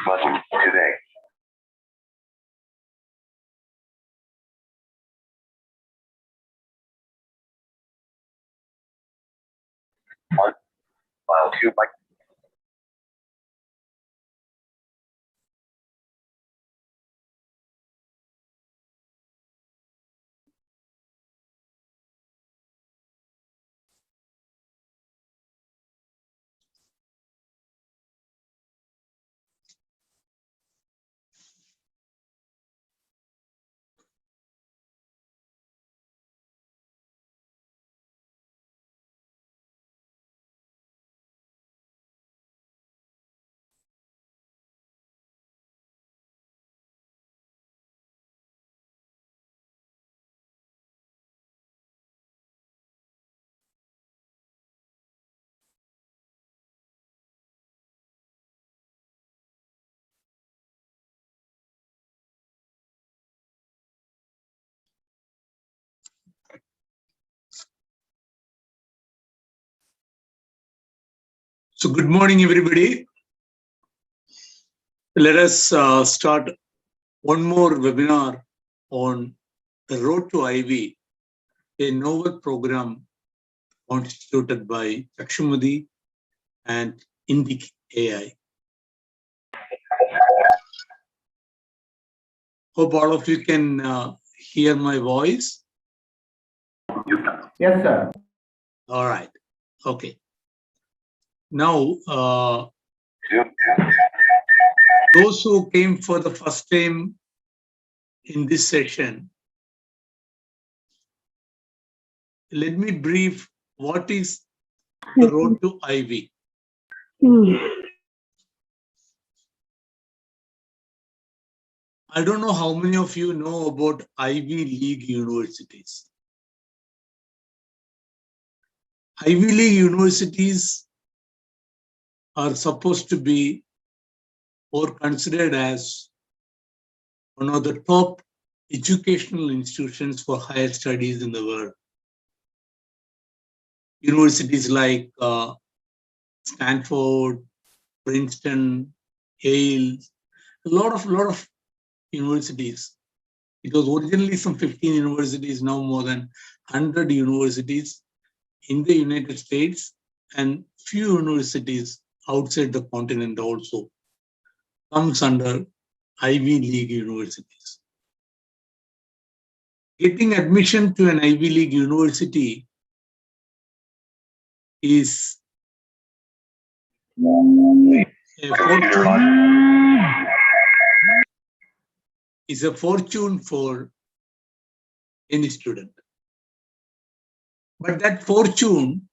Button today. One file 2 by So good morning, everybody. Let us start one more webinar on the Road to Ivy, a novel program constituted by Chakshumudi and Indic AI. Hope all of you can hear my voice. Yes, sir. All right. Okay. Now, those who came for the first time in this session, let me brief what is the Road to Ivy. I don't know how many of you know about Ivy League universities. Ivy League universities are supposed to be or considered as one of the top educational institutions for higher studies in the world. Universities like Stanford, Princeton, Yale, a lot of universities. It was originally some 15 universities, now more than 100 universities in the United States and few universities outside the continent also comes under Ivy League universities. Getting admission to an Ivy League university is a fortune for any student. But that fortune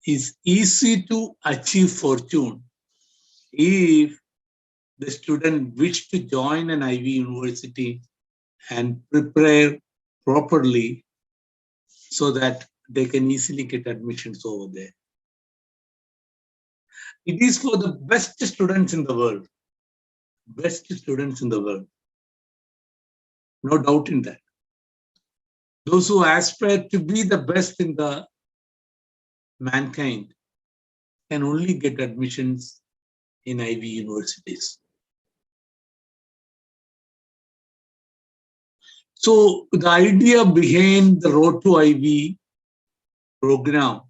is easy to achieve fortune if the student wish to join an Ivy university and prepare properly so that they can easily get admissions over there. It is for the best students in the world. Best students in the world. No doubt in that. Those who aspire to be the best in the mankind can only get admissions in Ivy universities. So the idea behind the Road to Ivy program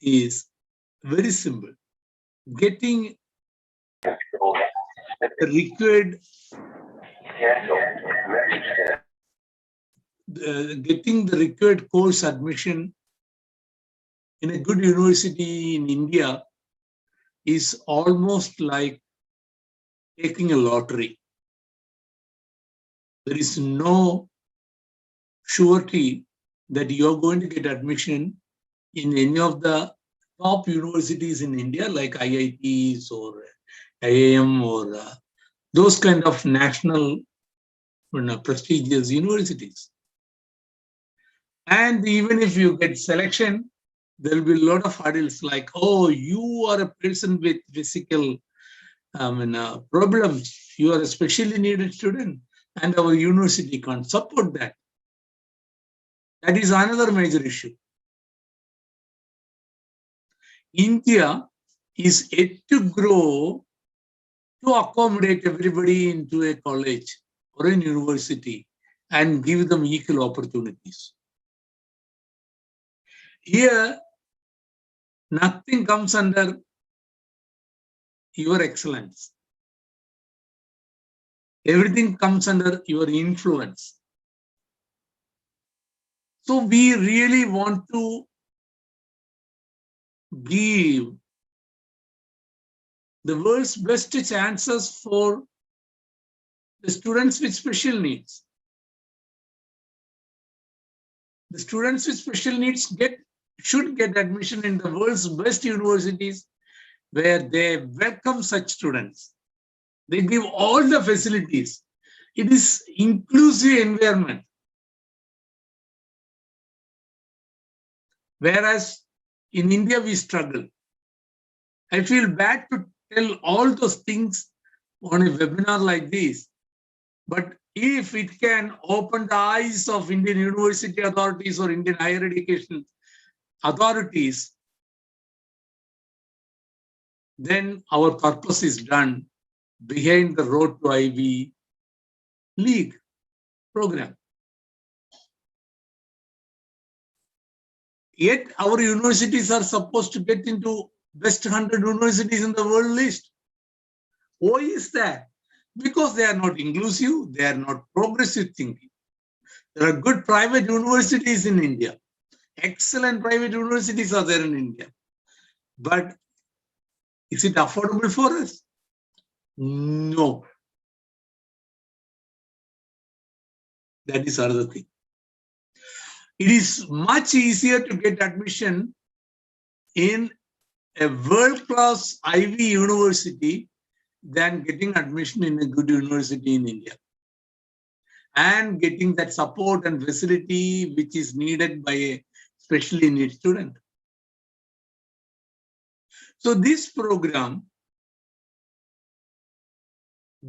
is very simple. Getting the required getting the required course admission in a good university in India is almost like taking a lottery. There is no surety that you're going to get admission in any of the top universities in India, like IITs or IIM or those kind of national prestigious universities. And even if you get selection, there will be a lot of hurdles like, oh, you are a person with physical problems. You are a specially needed student and our university can't support that. That is another major issue. India is yet to grow to accommodate everybody into a college or a university and give them equal opportunities. Here, nothing comes under your excellence. Everything comes under your influence. So we really want to give the world's best chances for the students with special needs. The students with special needs should get admission in the world's best universities where they welcome such students. They give all the facilities. It is inclusive environment. Whereas in India, we struggle. I feel bad to tell all those things on a webinar like this, but if it can open the eyes of Indian university authorities or Indian higher education authorities, then our purpose is done behind the Road to Ivy League program. Yet our universities are supposed to get into best 100 universities in the world list. Why is that? Because they are not inclusive, they are not progressive thinking. There are good private universities in India. Excellent private universities are there in India. But is it affordable for us? No. That is another thing. It is much easier to get admission in a world-class Ivy university than getting admission in a good university in India. And getting that support and facility which is needed by a specially needs student. So this program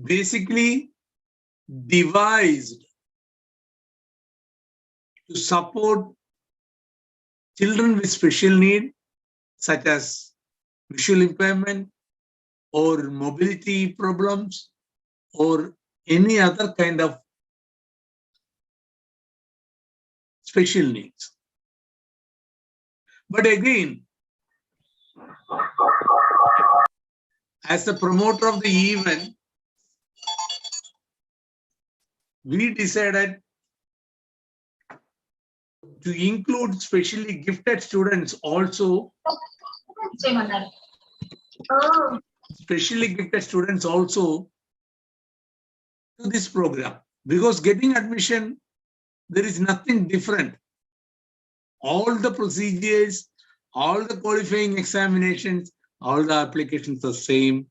basically devised to support children with special need, such as visual impairment or mobility problems or any other kind of special needs. But again, as the promoter of the event, we decided to include specially gifted students also. Specially gifted students also to this program, because getting admission, there is nothing different. All the procedures, all the qualifying examinations, all the applications are same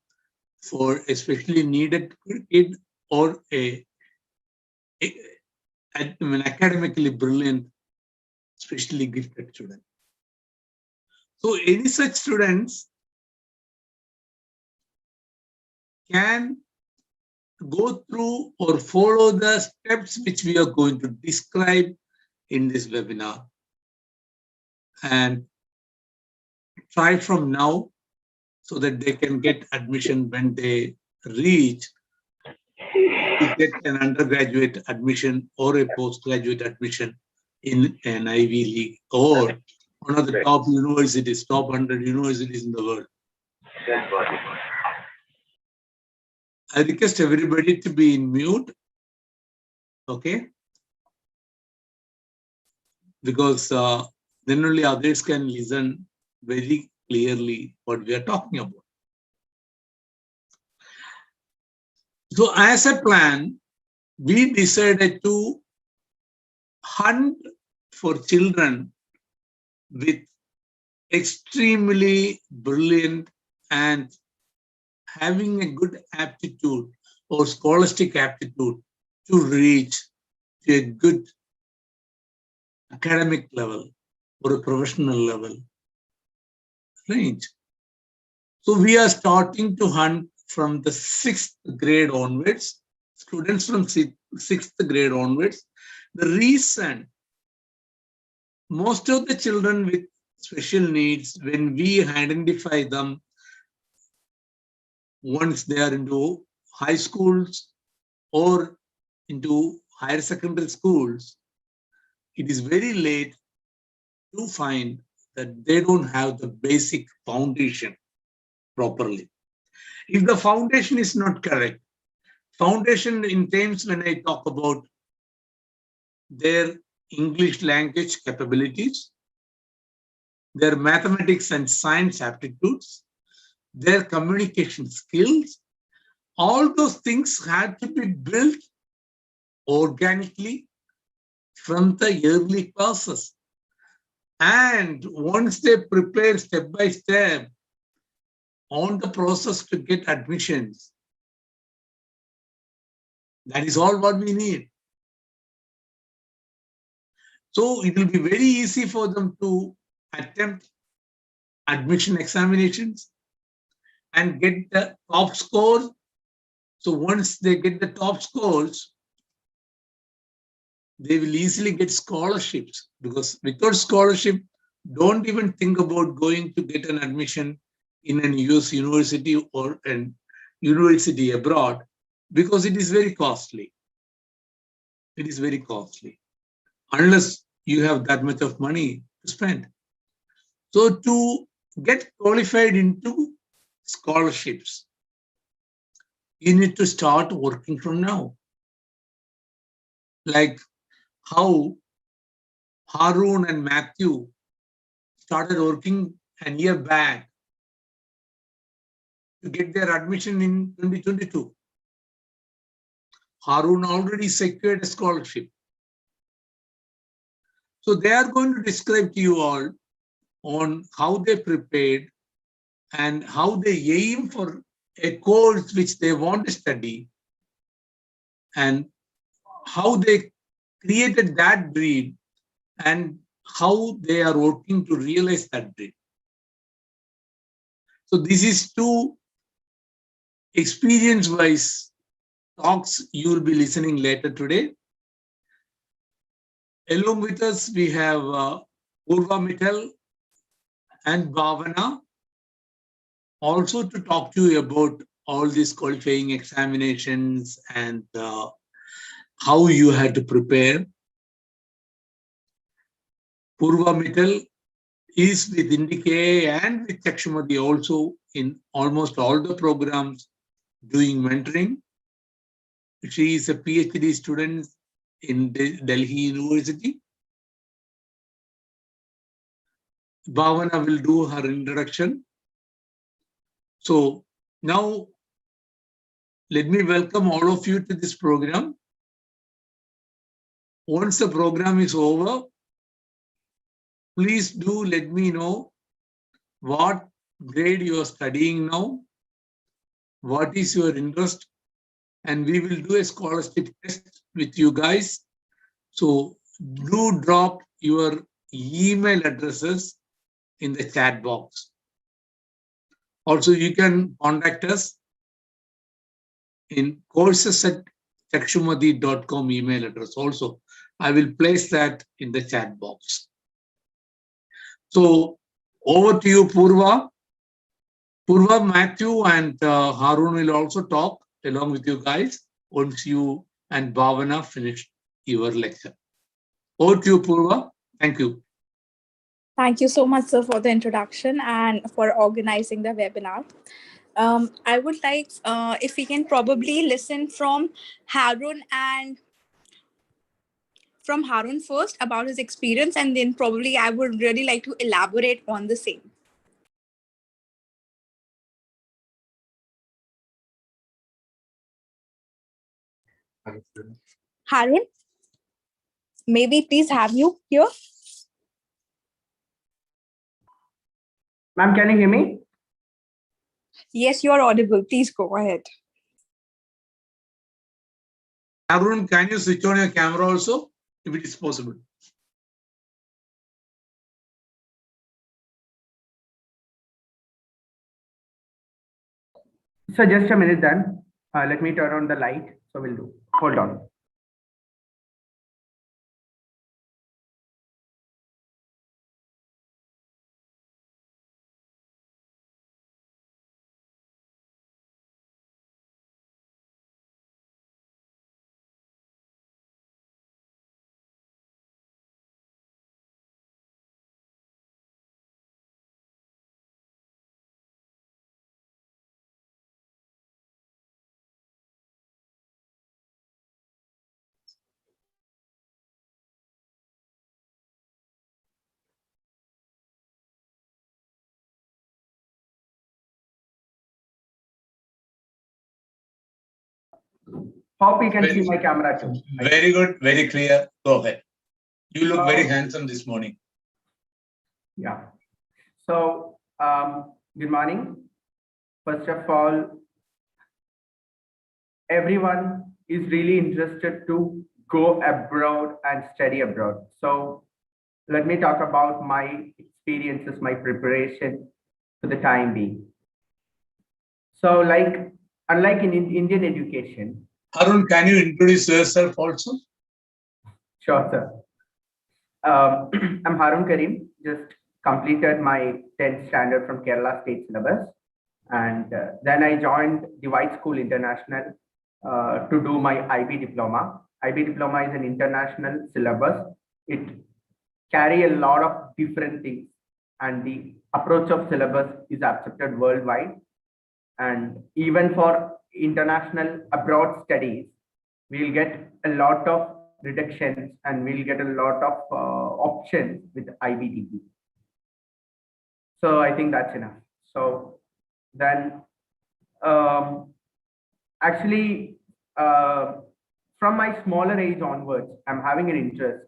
for a specially needed kid or an academically brilliant, specially gifted student. So any such students can go through or follow the steps which we are going to describe in this webinar and try from now so that they can get admission when they reach to get an undergraduate admission or a postgraduate admission in an Ivy League or one of the top universities, top 100 universities in the world. I request everybody to be in mute, okay? Because then only others can listen very clearly what we are talking about. So as a plan, we decided to hunt for children with extremely brilliant and having a good aptitude or scholastic aptitude to reach to a good academic level or a professional level range. So we are starting to hunt from the 6th grade onwards, students from 6th grade onwards. The reason most of the children with special needs, when we identify them once they are into high schools or into higher secondary schools, it is very late to find that they don't have the basic foundation properly. If the foundation is not correct, foundation in terms when I talk about their English language capabilities, their mathematics and science aptitudes, their communication skills, all those things have to be built organically from the early classes. And once they prepare step by step on the process to get admissions, that is all what we need. So it will be very easy for them to attempt admission examinations and get the top scores. So once they get the top scores, they will easily get scholarships, because without scholarship, don't even think about going to get an admission in an US university or an university abroad, because it is very costly. It is very costly, unless you have that much of money to spend. So to get qualified into scholarships, you need to start working from now. Like how Harun and Matthew started working a year back to get their admission in 2022. Harun already secured a scholarship. So they are going to describe to you all on how they prepared and how they aim for a course which they want to study, and how they created that dream and how they are working to realize that dream. So this is two experience-wise talks you will be listening later today. Along with us, we have Purva Mittal and Bhavana, also to talk to you about all these qualifying examinations and how you had to prepare. Purva Mittal is with Indicate and with Chakshumati also in almost all the programs doing mentoring. She is a PhD student in Delhi University. Bhavana will do her introduction. So now let me welcome all of you to this program. Once the program is over, please do let me know what grade you are studying now, what is your interest, and we will do a scholarship test with you guys. So do drop your email addresses in the chat box. Also, you can contact us in courses@chakshumati.com email address. Also, I will place that in the chat box. So over to you, Purva. Purva, Matthew, and Harun will also talk along with you guys once you and Bhavana finish your lecture. Over to you, Purva. Thank you. Thank you so much, sir, for the introduction and for organizing the webinar. I would like, if we can probably listen from Harun first about his experience, and then probably I would really like to elaborate on the same. Harun, may we please have you here? Ma'am, can you hear me? Yes, you are audible. Please go ahead. Harun, can you switch on your camera also, if it is possible? So just a minute then. Let me turn on the light. So we'll do. Hold on. Hope you can Very see my camera too. Very good, very clear. Go ahead. You look very So- handsome this morning. Yeah. So, good morning. First of all, everyone is really interested to go abroad and study abroad. So, let me talk about my experiences, my preparation for the time being. So, unlike in Indian education, Arun, can you introduce yourself also? sure, sir. I'm Harun Karim, just completed my 10th standard from Kerala State syllabus. And then I joined the White School International to do my IB diploma. IB diploma is an international syllabus. It carry a lot of different things, and the approach of syllabus is accepted worldwide. And even for international abroad studies, we'll get a lot of reductions and we'll get a lot of options with IBDB. So I think that's enough. So then actually from my smaller age onwards, I'm having an interest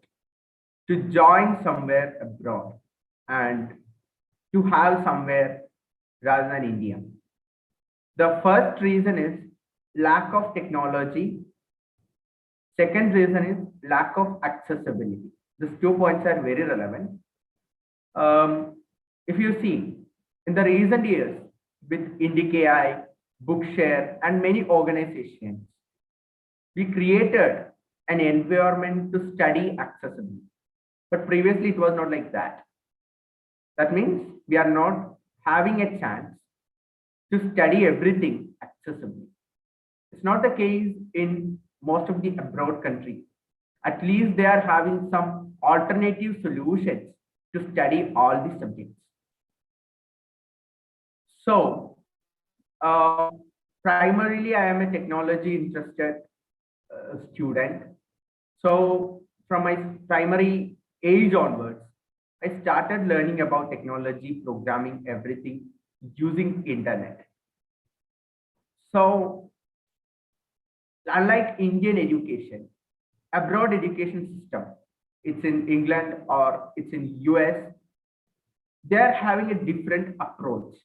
to join somewhere abroad and to have somewhere rather than India. The first reason is lack of technology. Second reason is lack of accessibility. These 2 points are very relevant. If you see, in the recent years, with IndieKI, Bookshare, and many organizations, we created an environment to study accessibly. But previously, it was not like that. That means we are not having a chance to study everything accessibly. It's not the case in most of the abroad countries. At least they are having some alternative solutions to study all the subjects. So, primarily, I am a technology interested student. So, from my primary age onwards, I started learning about technology, programming, everything using internet. So, unlike Indian education, abroad education system, it's in England or it's in US, they're having a different approach,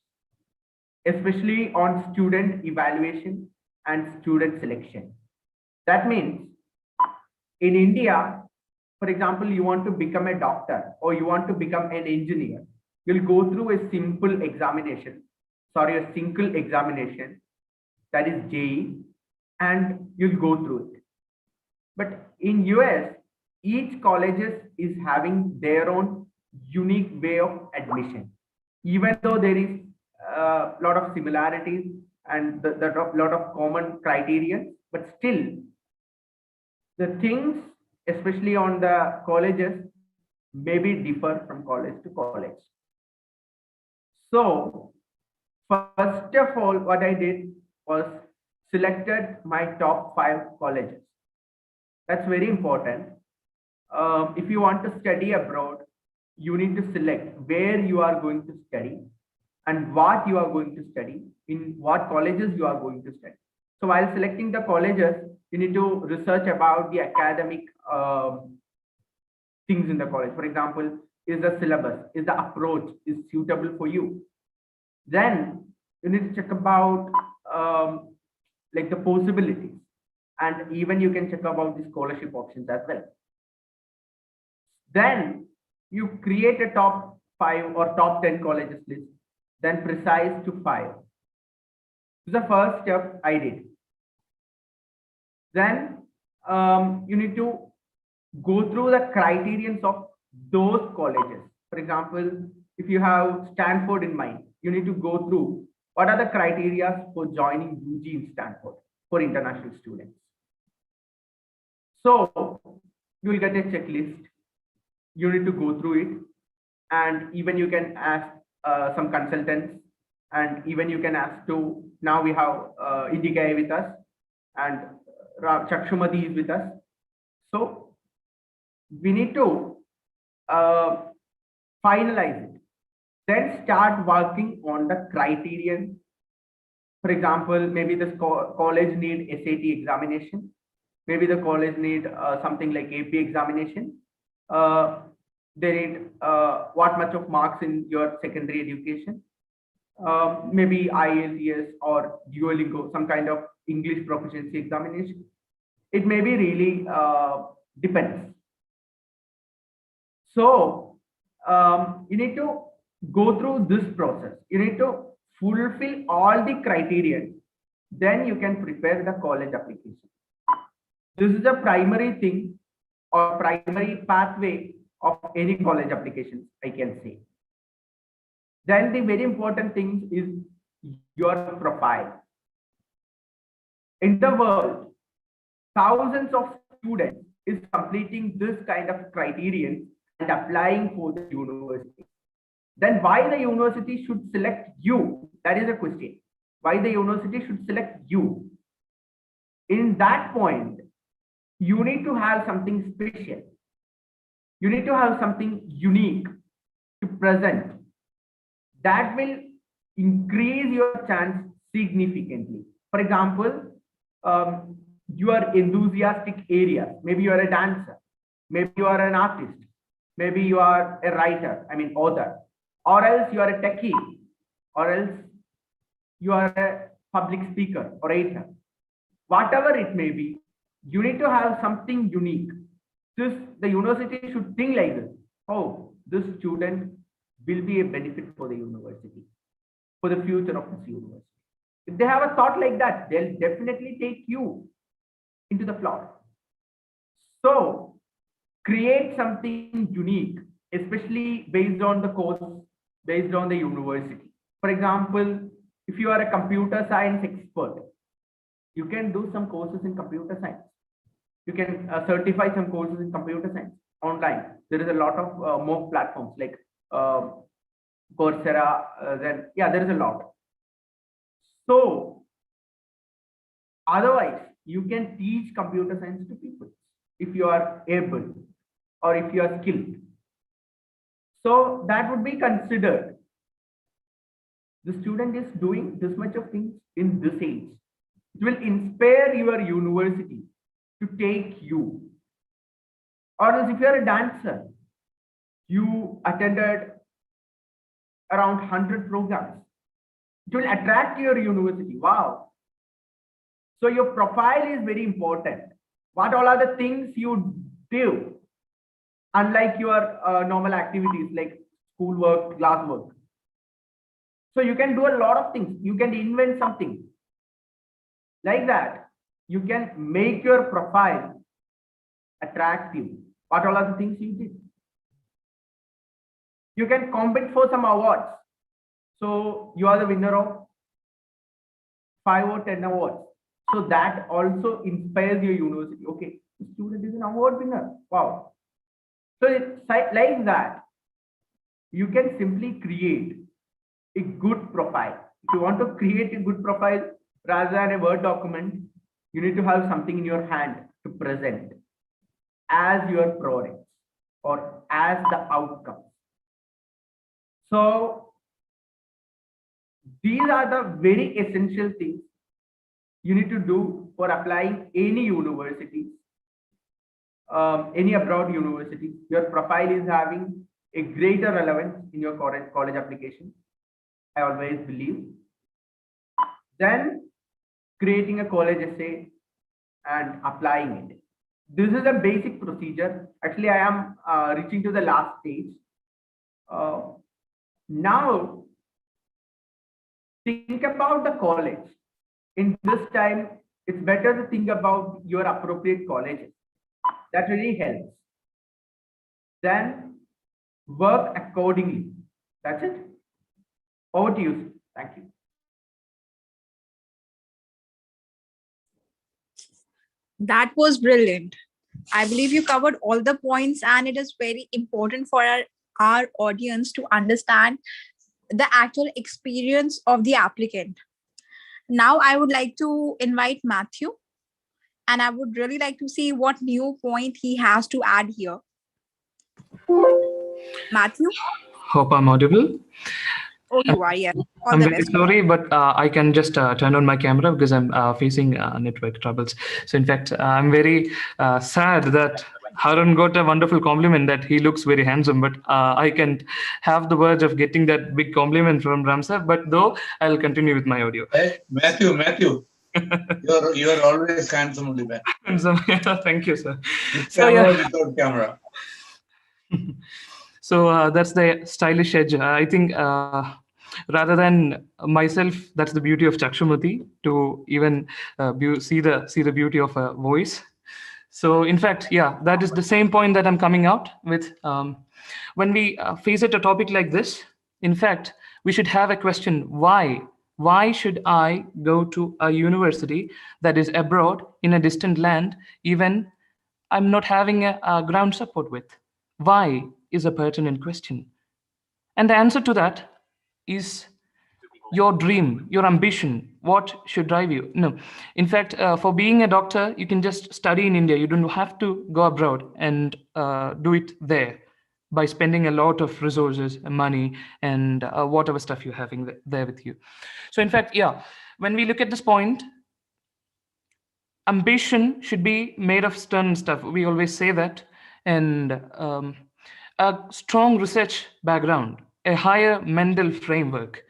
especially on student evaluation and student selection. That means in India, for example, you want to become a doctor or you want to become an engineer, you'll go through a single examination, that is JEE, and you'll go through it. But in US, each colleges is having their own unique way of admission, even though there is a lot of similarities and a lot of common criteria, but still the things, especially on the colleges, maybe differ from college to college. So first of all, what I did was selected my top 5 colleges. That's very important. If you want to study abroad, you need to select where you are going to study and what you are going to study, in what colleges you are going to study. So while selecting the colleges, you need to research about the academic things in the college. For example, is the syllabus, is the approach is suitable for you? Then you need to check about like the possibilities, and even you can check about the scholarship options as well. Then you create a top 5 or top 10 colleges list, then precise to 5. This is the first step I did. Then you need to go through the criterions of those colleges. For example, if you have Stanford in mind, you need to go through what are the criteria for joining UG in Stanford for international students. So you will get a checklist. You need to go through it, and even you can ask some consultants, and even you can ask to, now we have IndieKI with us and Chakshumati is with us. So we need to finalize it, then start working on the criterion For example, maybe this college need SAT examination. Maybe the college need something like AP examination. They need what much of marks in your secondary education. Maybe IELTS or Duolingo, some kind of English proficiency examination. It may be really depends. So you need to go through this process. You need to fulfill all the criteria. Then you can prepare the college application. This is the primary thing or primary pathway of any college applications, I can say. Then the very important thing is your profile. In the world, thousands of students is completing this kind of criterion and applying for the university. Then why the university should select you? That is a question. Why the university should select you? In that point, you need to have something special. You need to have something unique to present. That will increase your chance significantly. For example, your enthusiastic area. Maybe you are a dancer. Maybe you are an artist. Maybe you are a writer, author. Or else you are a techie. Or else you are a public speaker, orator. Whatever it may be, you need to have something unique. The university should think like this. Oh, this student will be a benefit for the university, for the future of this university. If they have a thought like that, they'll definitely take you into the floor. So create something unique, especially based on the course, based on the university. For example, if you are a computer science expert, you can do some courses in computer science. You can certify some courses in computer science online. There is a lot of more platforms like Coursera. There is a lot. So otherwise, you can teach computer science to people if you are able or if you are skilled. So that would be considered. The student is doing this much of things in this age. It will inspire your university to take you. Or else if you are a dancer, you attended around 100 programs. It will attract your university. Wow. So your profile is very important. What all are the things you do, unlike your normal activities like schoolwork, classwork. So you can do a lot of things. You can invent something like that. You can make your profile attractive. What all are the things you did? You can compete for some awards. So you are the winner of 5 or 10 awards. So that also inspires your university. Okay, the student is an award winner. Wow. So it's like that. You can simply create a good profile. If you want to create a good profile rather than a Word document, you need to have something in your hand to present as your product or as the outcome. So these are the very essential things you need to do for applying any university, any abroad university. Your profile is having a greater relevance in your college application, I always believe. Then creating a college essay and applying it. This is a basic procedure. Actually, I am reaching to the last stage. Now, think about the college. In this time, it's better to think about your appropriate colleges. That really helps. Then work accordingly. That's it. Over to you, sir. Thank you. That was brilliant. I believe you covered all the points, and it is very important for our audience to understand the actual experience of the applicant. Now, I would like to invite Matthew, and I would really like to see what new point he has to add here. Matthew? Hope I'm audible. Oh, you are, yeah. All I'm the very best. sorry, but I can just turn on my camera because I'm facing network troubles. So in fact, I'm very sad that Harun got a wonderful compliment that he looks very handsome, but I can't have the words of getting that big compliment from Ramsar. But though, I'll continue with my audio. Hey, Matthew, you're always handsome, only man. Handsome. Thank you, sir. With So, camera, yeah. without camera. So that's the stylish edge. I think rather than myself, that's the beauty of Chakshamati, to even see the beauty of a voice. So in fact, yeah, that is the same point that I'm coming out with. When we face at a topic like this, in fact, we should have a question: why? Why should I go to a university that is abroad in a distant land, even I'm not having a ground support with? Why is a pertinent question. And the answer to that is your dream, your ambition. What should drive you? No. In fact, for being a doctor, you can just study in India. You don't have to go abroad and do it there by spending a lot of resources and money and whatever stuff you're having there with you. So in fact, yeah, when we look at this point, ambition should be made of stern stuff. We always say that. And a strong research background, a higher mental framework,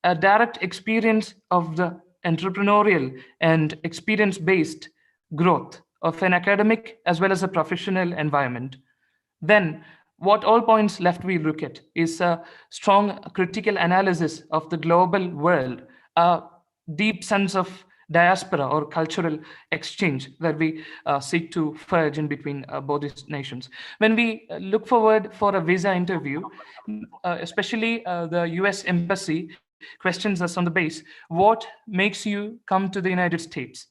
a direct experience of the entrepreneurial and experience-based growth of an academic as well as a professional environment. Then what all points left we look at is a strong critical analysis of the global world, a deep sense of diaspora or cultural exchange that we seek to forge in between both these nations. When we look forward for a visa interview, especially the US Embassy questions us on the base, what makes you come to the United States?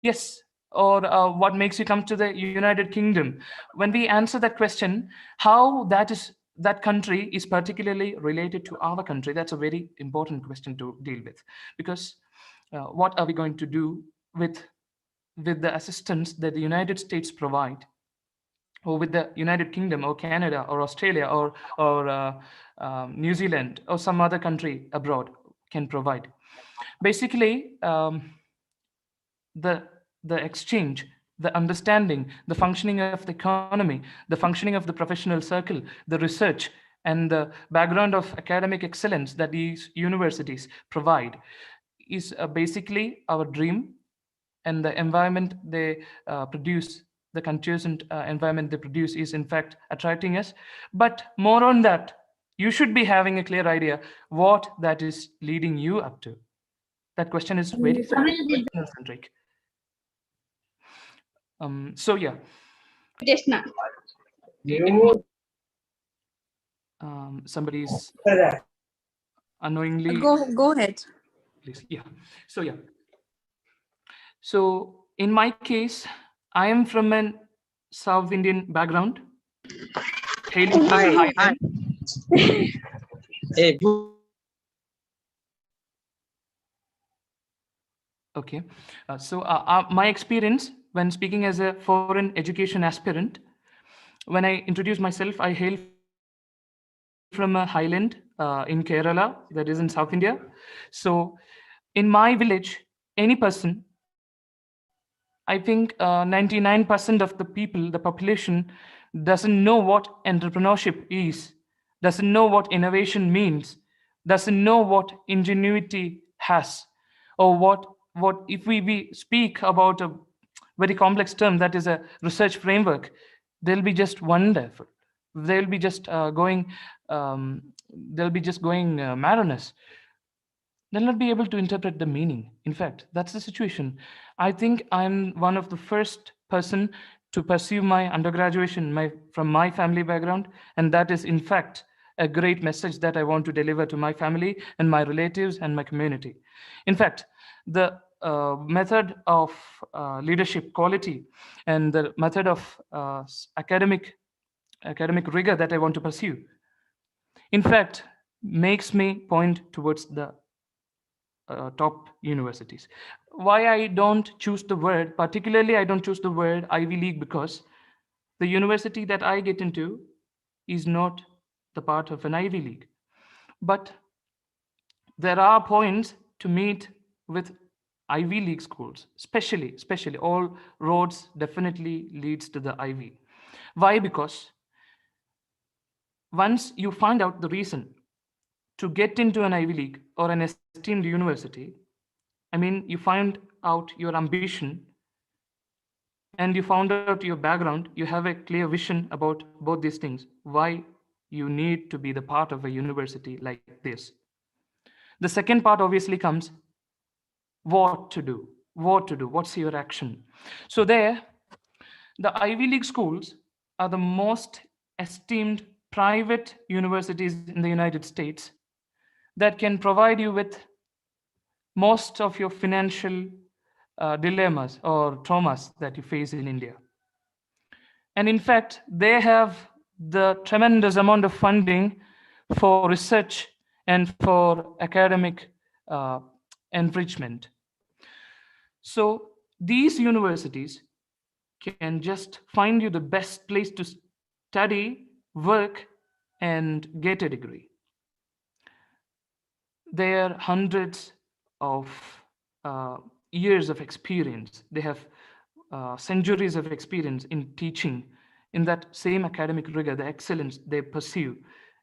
Yes, or what makes you come to the United Kingdom? When we answer that question, how that country is particularly related to our country, that's a very important question to deal with, because what are we going to do with the assistance that the United States provide, or with the United Kingdom or Canada or Australia or New Zealand or some other country abroad can provide? Basically, the exchange, the understanding, the functioning of the economy, the functioning of the professional circle, the research, and the background of academic excellence that these universities provide is basically our dream. And the environment they produce, the conducive environment they produce is in fact attracting us. But more on that, you should be having a clear idea what that is leading you up to. That question is very centric. So yeah. Somebody's unknowingly. Go ahead. Please. Yeah. So yeah. So in my case, I am from an South Indian background. Hailing from the highland. Okay. So my experience when speaking as a foreign education aspirant, when I introduce myself, I hail from a highland in Kerala, that is in South India. So in my village, any person, I think 99% of the people, the population, doesn't know what entrepreneurship is, doesn't know what innovation means, doesn't know what ingenuity has, or what if we speak about a very complex term that is a research framework, they'll be just wonderful. They'll be just going madness. They'll not be able to interpret the meaning. In fact, that's the situation. I think I'm one of the first person to pursue my undergraduate from my family background, and that is in fact a great message that I want to deliver to my family and my relatives and my community. In fact, the method of leadership quality and the method of academic rigor that I want to pursue, in fact, makes me point towards the top universities. Why I don't choose the word, particularly I don't choose the word Ivy League, because the university that I get into is not the part of an Ivy League. But there are points to meet with Ivy League schools, especially all roads definitely leads to the Ivy. Why? Because once you find out the reason to get into an Ivy League or an esteemed university, I mean, you find out your ambition and you found out your background, you have a clear vision about both these things, why you need to be the part of a university like this. The second part obviously comes what to do, what's your action. So there, the Ivy League schools are the most esteemed private universities in the United States that can provide you with most of your financial dilemmas or traumas that you face in India. And in fact, they have the tremendous amount of funding for research and for academic enrichment. So these universities can just find you the best place to study, work, and get a degree. There are hundreds of years of experience. They have centuries of experience in teaching, in that same academic rigor, the excellence they pursue,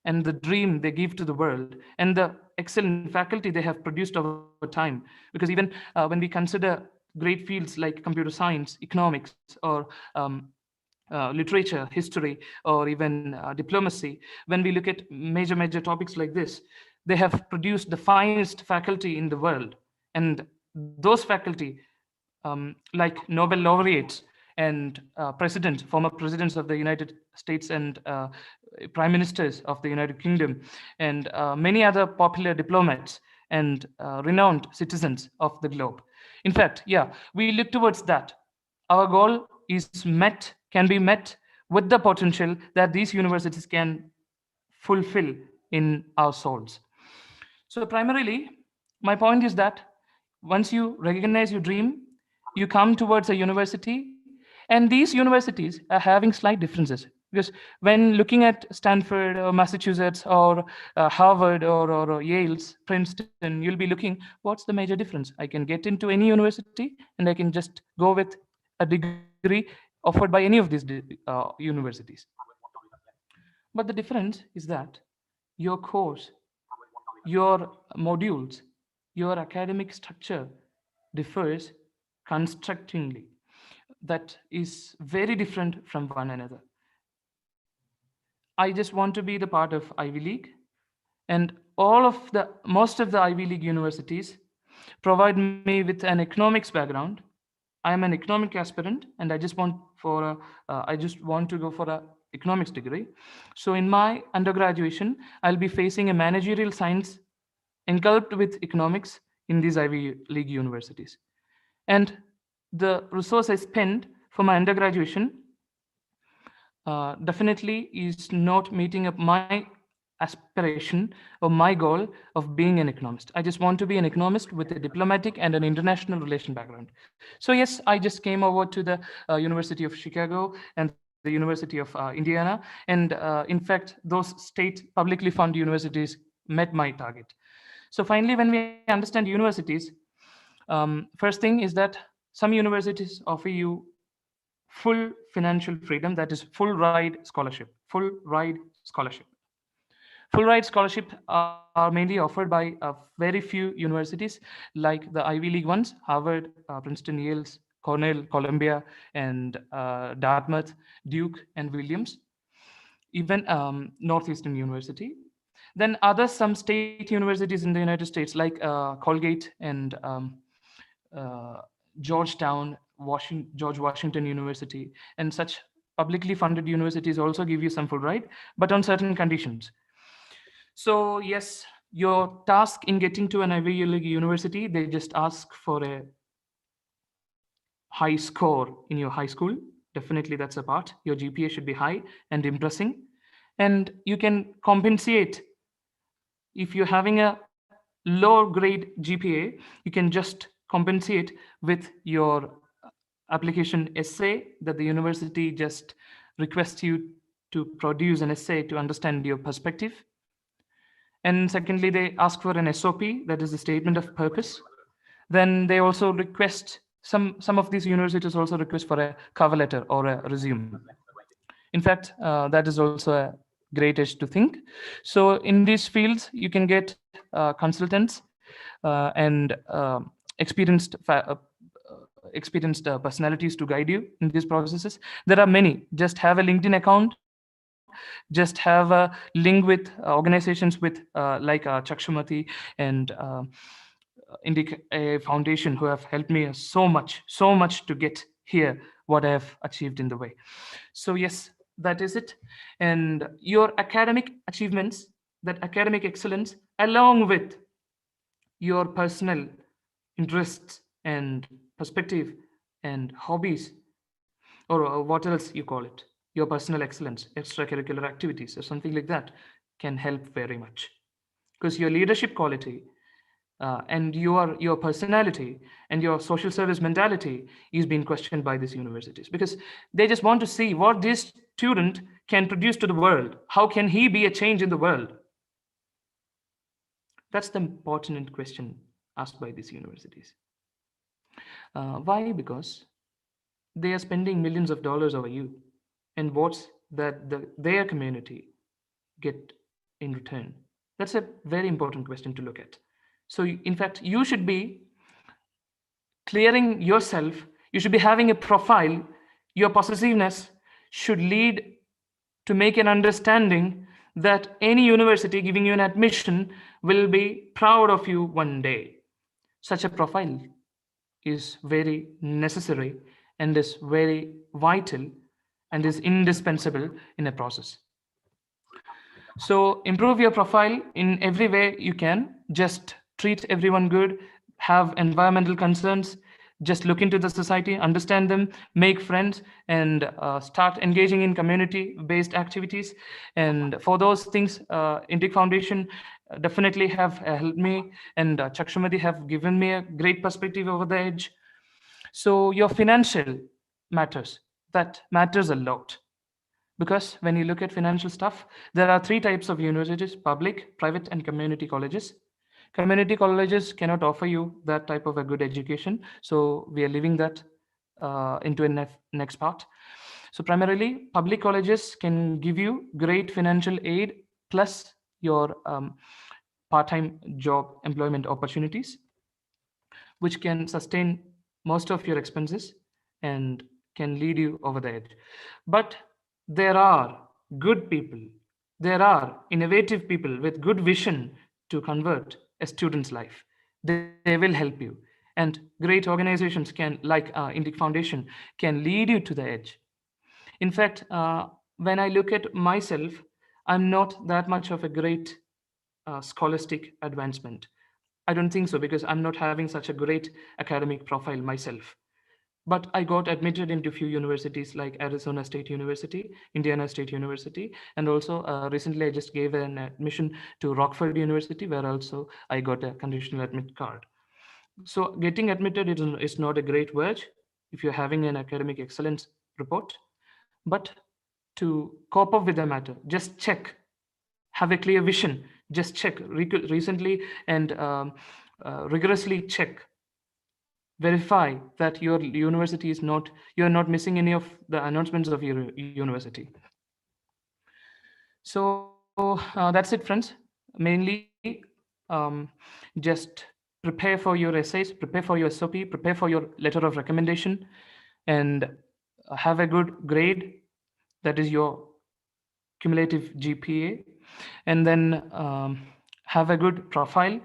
and the dream they give to the world, and the excellent faculty they have produced over time. Because even when we consider great fields like computer science, economics, or literature, history, or even diplomacy, when we look at major topics like this, they have produced the finest faculty in the world. And those faculty, like Nobel laureates and former presidents of the United States, and prime ministers of the United Kingdom, and many other popular diplomats and renowned citizens of the globe. In fact, yeah, we look towards that. Our goal can be met with the potential that these universities can fulfill in our souls. So primarily, my point is that once you recognize your dream, you come towards a university, and these universities are having slight differences. Because when looking at Stanford or Massachusetts or Harvard or Yale's, Princeton, you'll be looking, what's the major difference? I can get into any university and I can just go with a degree offered by any of these universities. But the difference is that your course, your modules, your academic structure differs constructingly. That is very different from one another. I just want to be the part of Ivy League, and most of the Ivy League universities provide me with an economics background. I am an economic aspirant, and I just want to go for a economics degree. So in my undergraduation, I'll be facing a managerial science engulfed with economics in these Ivy League universities. And the resource I spend for my undergraduation definitely is not meeting up my aspiration or my goal of being an economist. I just want to be an economist with a diplomatic and an international relation background. So yes, I just came over to the University of Chicago and the University of Indiana. And in fact, those state publicly funded universities met my target. So finally, when we understand universities, first thing is that some universities offer you full financial freedom, that is full ride scholarship. Full ride scholarship are mainly offered by very few universities, like the Ivy League ones, Harvard, Princeton, Yale, Cornell, Columbia, and Dartmouth, Duke, and Williams, even Northeastern University. Then some state universities in the United States, like Colgate and Georgetown, George Washington University, and such publicly funded universities also give you some full ride, but on certain conditions. So yes, your task in getting to an Ivy League university, they just ask for a high score in your high school. Definitely that's a part. Your GPA should be high and impressing. And you can compensate. If you're having a low grade GPA, you can just compensate with your application essay that the university just requests you to produce an essay to understand your perspective. And secondly, they ask for an SOP, that is the statement of purpose. Then they also request, some of these universities also request for a cover letter or a resume. In fact, that is also a great edge to think. So in these fields, you can get consultants and experienced personalities to guide you in these processes. There are many. Just have a LinkedIn account, just have a link with organizations with like Chakshumati and a foundation who have helped me so much to get here what I have achieved in the way. So yes, that is it. And your academic achievements, that academic excellence, along with your personal interests and perspective and hobbies, or what else you call it, your personal excellence, extracurricular activities or something like that, can help very much. Because your leadership quality and your personality and your social service mentality is being questioned by these universities, because they just want to see what this student can produce to the world. How can he be a change in the world? That's the important question asked by these universities. Why? Because they are spending millions of dollars over you, and what's that their community get in return? That's a very important question to look at. So in fact, you should be clearing yourself. You should be having a profile. Your possessiveness should lead to make an understanding that any university giving you an admission will be proud of you one day. Such a profile is very necessary and is very vital and is indispensable in a process. So improve your profile in every way you can. Just treat everyone good, have environmental concerns, just look into the society, understand them, make friends, and start engaging in community-based activities. And for those things, Indic Foundation definitely have helped me, and Chakshumati have given me a great perspective over the edge. So your financial matters. That matters a lot. Because when you look at financial stuff, there are three types of universities: public, private, and community colleges. Community colleges cannot offer you that type of a good education. So we are leaving that into a next part. So primarily, public colleges can give you great financial aid plus your part-time job employment opportunities, which can sustain most of your expenses and can lead you over the edge. But there are good people, there are innovative people with good vision to convert a student's life. They will help you. And great organizations can, like Indic Foundation, can lead you to the edge. In fact, when I look at myself, I'm not that much of a great scholastic advancement. I don't think so, because I'm not having such a great academic profile myself. But I got admitted into a few universities like Arizona State University, Indiana State University, and also recently I just gave an admission to Rockford University, where also I got a conditional admit card. So getting admitted is not a great word if you're having an academic excellence report, but to cope up with the matter, just check, have a clear vision, just check recently and rigorously check, verify that your university is not, you're not missing any of the announcements of your university. So that's it, friends. Mainly just prepare for your essays, prepare for your SOP, prepare for your letter of recommendation, and have a good grade. That is your cumulative GPA. And then have a good profile.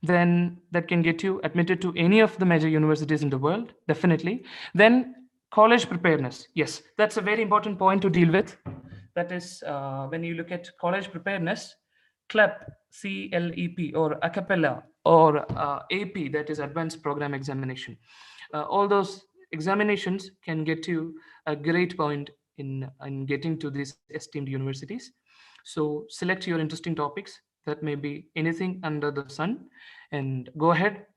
Then that can get you admitted to any of the major universities in the world, definitely. Then college preparedness. Yes, that's a very important point to deal with. That is when you look at college preparedness, CLEP, C-L-E-P, or a cappella, or AP, that is Advanced Program Examination. All those examinations can get you a great point in getting to these esteemed universities. So select your interesting topics. That may be anything under the sun, and go ahead,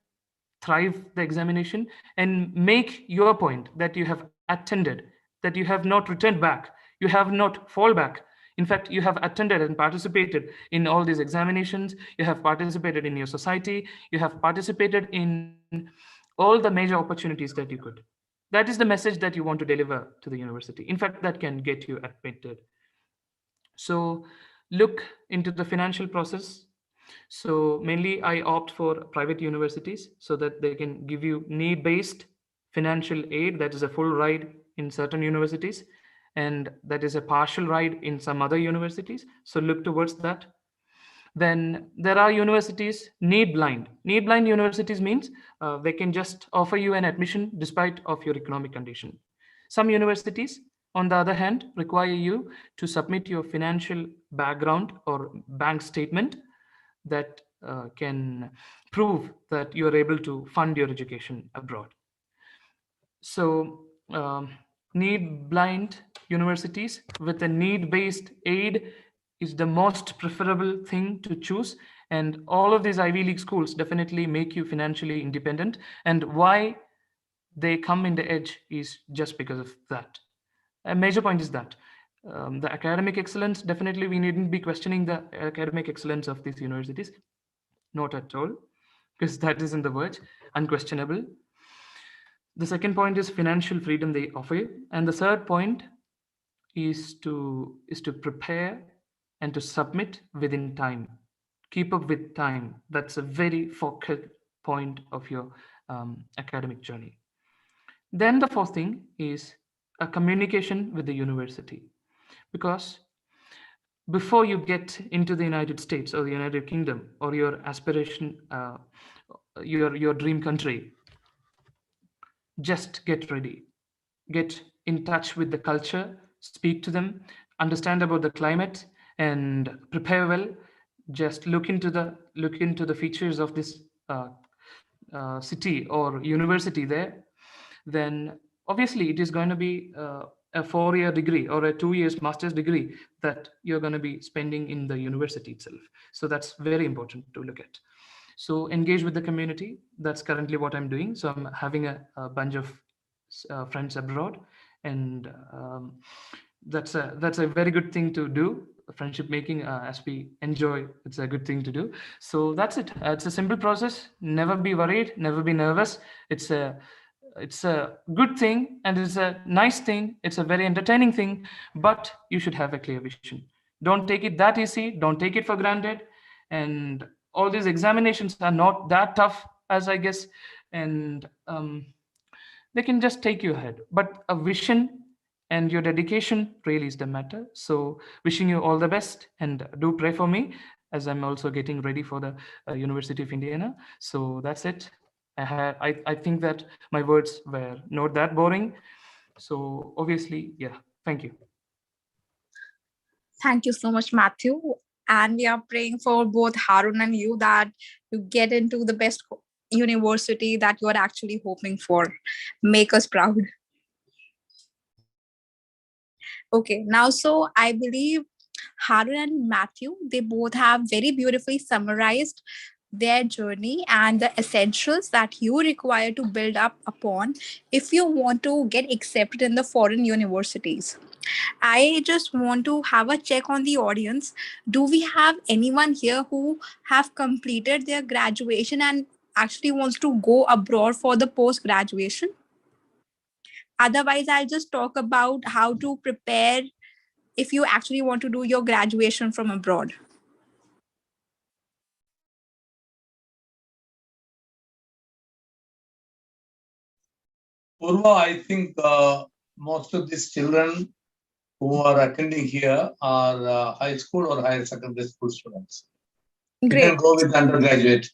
thrive the examination, and make your point that you have attended, that you have not returned back, you have not fall back. In fact, you have attended and participated in all these examinations. You have participated in your society. You have participated in all the major opportunities that you could. That is the message that you want to deliver to the university. In fact, that can get you admitted. So look into the financial process. So mainly I opt for private universities so that they can give you need-based financial aid. That is a full ride in certain universities, and that is a partial ride in some other universities. So look towards that. Then there are universities need blind. Need blind universities means they can just offer you an admission despite of your economic condition. Some universities, on the other hand, require you to submit your financial background or bank statement that can prove that you are able to fund your education abroad. So need blind universities with a need-based aid is the most preferable thing to choose. And all of these Ivy League schools definitely make you financially independent. And why they come in the edge is just because of that. A major point is that the academic excellence, definitely we needn't be questioning the academic excellence of these universities. Not at all, because that is in the words, unquestionable. The second point is financial freedom they offer you. And the third point is to prepare and to submit within time. Keep up with time. That's a very focal point of your academic journey. Then the fourth thing is a communication with the university, because before you get into the United States or the United Kingdom or your aspiration, your dream country, just get ready, get in touch with the culture, speak to them, understand about the climate, and prepare well. Just look into the features of this city or university there. Then obviously it is going to be a 4-year degree or a 2 years master's degree that you're going to be spending in the university itself. So that's very important to look at. So engage with the community. That's currently what I'm doing. So I'm having a bunch of friends abroad, and that's a very good thing to do. Friendship making, as we enjoy, it's a good thing to do. So that's it. It's a simple process. Never be worried, never be nervous. It's a good thing, and it's a nice thing. It's a very entertaining thing, but you should have a clear vision. Don't take it that easy. Don't take it for granted. And all these examinations are not that tough, as I guess, and they can just take you ahead. But a vision and your dedication really is the matter. So wishing you all the best, and do pray for me as I'm also getting ready for the University of Indiana. So that's it. I think that my words were not that boring. So obviously, yeah, thank you. Thank you so much, Matthew. And we are praying for both Harun and you that you get into the best university that you are actually hoping for. Make us proud. Okay, now, so I believe Harun and Matthew, they both have very beautifully summarized their journey and the essentials that you require to build up upon if you want to get accepted in the foreign universities. I just want to have a check on the audience. Do we have anyone here who have completed their graduation and actually wants to go abroad for the post graduation? Otherwise, I'll just talk about how to prepare if you actually want to do your graduation from abroad. Purva, I think most of these children who are attending here are high school or higher secondary school students. You Great. can go with undergraduate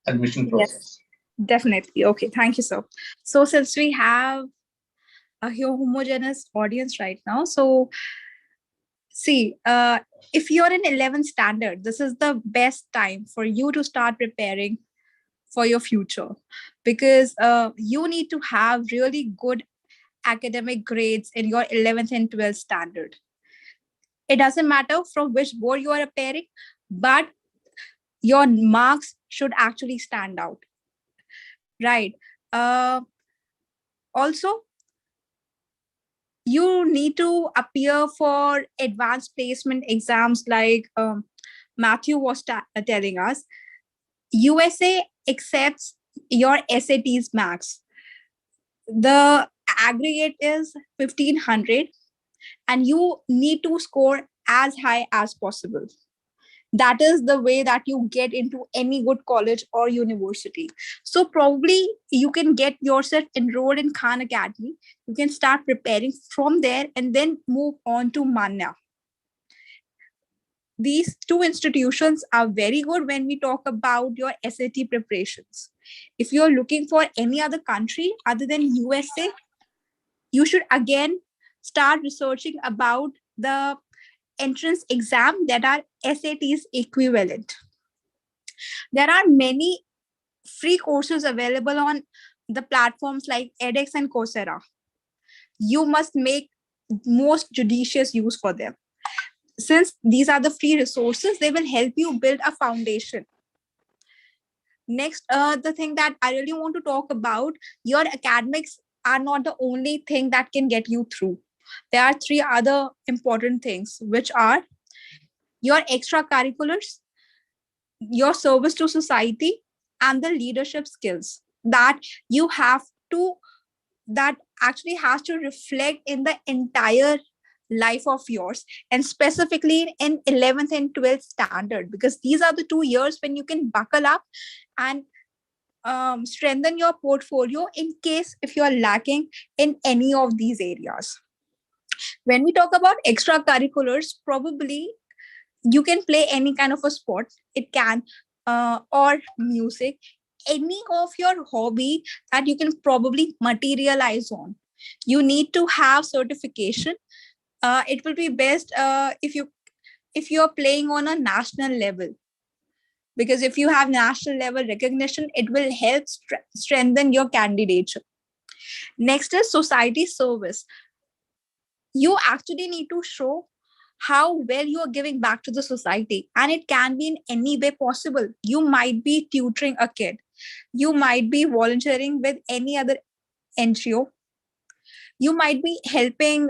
admission process. Yes, definitely. Okay, thank you, sir. So since we have a homogeneous audience right now, so see, if you're in 11th standard, this is the best time for you to start preparing for your future, because you need to have really good academic grades in your 11th and 12th standard. It doesn't matter from which board you are appearing, but your marks should actually stand out, right? Also, you need to appear for advanced placement exams like Matthew was telling us. USA accepts your SATs max. The aggregate is 1500 and you need to score as high as possible. That is the way that you get into any good college or university. So probably you can get yourself enrolled in Khan Academy. You can start preparing from there and then move on to Manya. These two institutions are very good when we talk about your SAT preparations. If you're looking for any other country other than USA, you should again start researching about the entrance exam that are SATs equivalent. There are many free courses available on the platforms like edX and Coursera. You must make most judicious use for them. Since these are the free resources, they will help you build a foundation. Next, the thing that I really want to talk about, your academics are not the only thing that can get you through. There are three other important things, which are your extracurriculars, your service to society, and the leadership skills that you have to, that actually has to reflect in the entire life of yours, and specifically in 11th and 12th standard, because these are the 2 years when you can buckle up and strengthen your portfolio in case if you are lacking in any of these areas. When we talk about extracurriculars, probably you can play any kind of a sport. It can or music, any of your hobby that you can probably materialize on. You need to have certification. It will be best if you're playing on a national level, because if you have national level recognition, it will help strengthen your candidature. Next is society service. You actually need to show how well you are giving back to the society, and it can be in any way possible. You might be tutoring a kid, you might be volunteering with any other NGO, you might be helping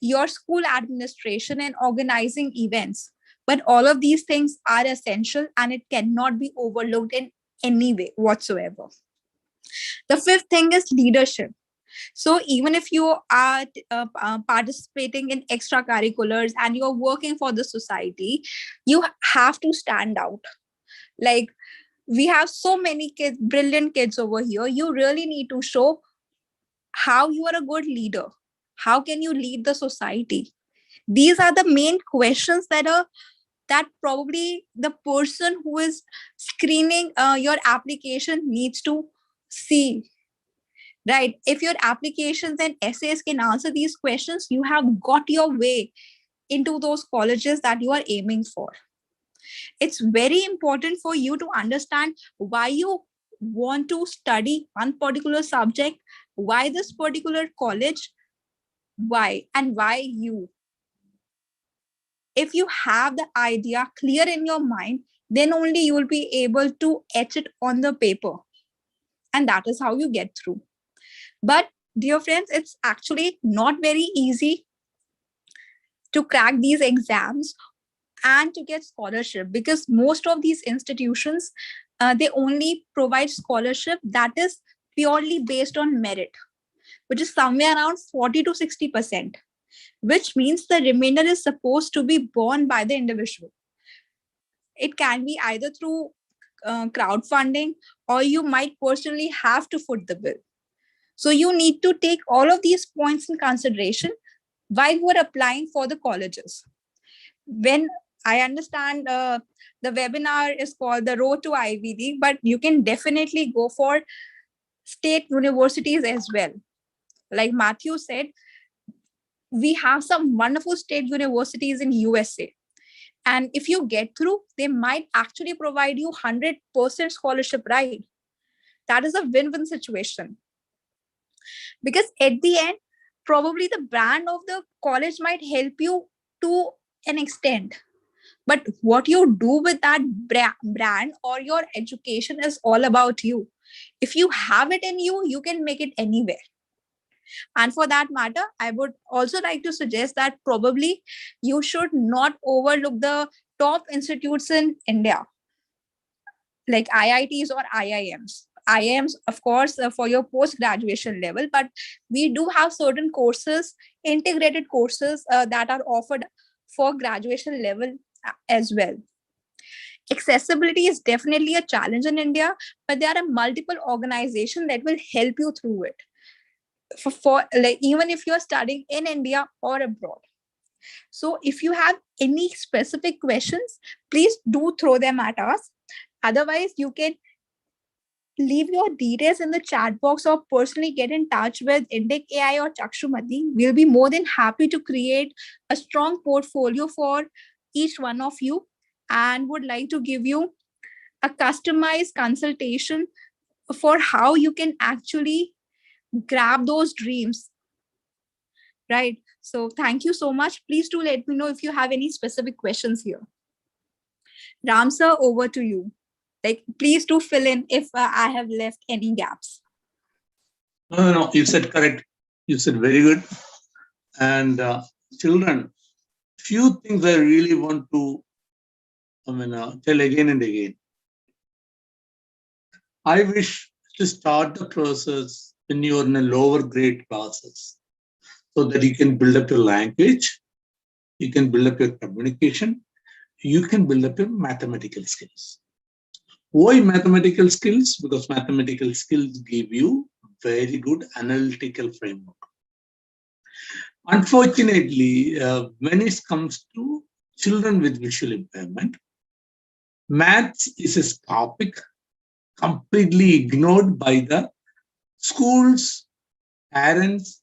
your school administration and organizing events. But all of these things are essential and it cannot be overlooked in any way whatsoever. The fifth thing is leadership. So even if you are participating in extracurriculars and you're working for the society, you have to stand out. Like, we have so many kids, brilliant kids over here. You really need to show how you are a good leader. How can you lead the society? These are the main questions that probably the person who is screening your application needs to see. Right? If your applications and essays can answer these questions, you have got your way into those colleges that you are aiming for. It's very important for you to understand why you want to study one particular subject, why this particular college, why, and why you. If you have the idea clear in your mind, then only you will be able to etch it on the paper. And that is how you get through. But dear friends, it's actually not very easy to crack these exams and to get scholarship, because most of these institutions, they only provide scholarship that is purely based on merit, which is somewhere around 40 to 60%, which means the remainder is supposed to be borne by the individual. It can be either through crowdfunding, or you might personally have to foot the bill. So you need to take all of these points in consideration while you are applying for the colleges. When I understand the webinar is called the Road to Ivy League, but you can definitely go for state universities as well. Like Matthew said, we have some wonderful state universities in USA. And if you get through, they might actually provide you 100% scholarship, right? That is a win-win situation. Because at the end, probably the brand of the college might help you to an extent. But what you do with that brand or your education is all about you. If you have it in you, you can make it anywhere. And for that matter, I would also like to suggest that probably you should not overlook the top institutes in India, like IITs or IIMs. IIMs, of course, for your post-graduation level, but we do have certain courses, integrated courses that are offered for graduation level as well. Accessibility is definitely a challenge in India, but there are multiple organizations that will help you through it. For like, even if you're studying in India or abroad. So if you have any specific questions, please do throw them at us. Otherwise, you can leave your details in the chat box or personally get in touch with Indic AI or Chakshumati. We'll be more than happy to create a strong portfolio for each one of you and would like to give you a customized consultation for how you can actually grab those dreams. Right. So thank you so much. Please do let me know if you have any specific questions here. Ram sir, over to you. Like, please do fill in if I have left any gaps. No, you said correct. You said very good. And children, few things I really want to tell again and again. I wish to start the process when you're in a lower grade classes, so that you can build up your language, you can build up your communication, you can build up your mathematical skills. Why mathematical skills? Because mathematical skills give you very good analytical framework. Unfortunately, when it comes to children with visual impairment, maths is a topic completely ignored by the schools, parents,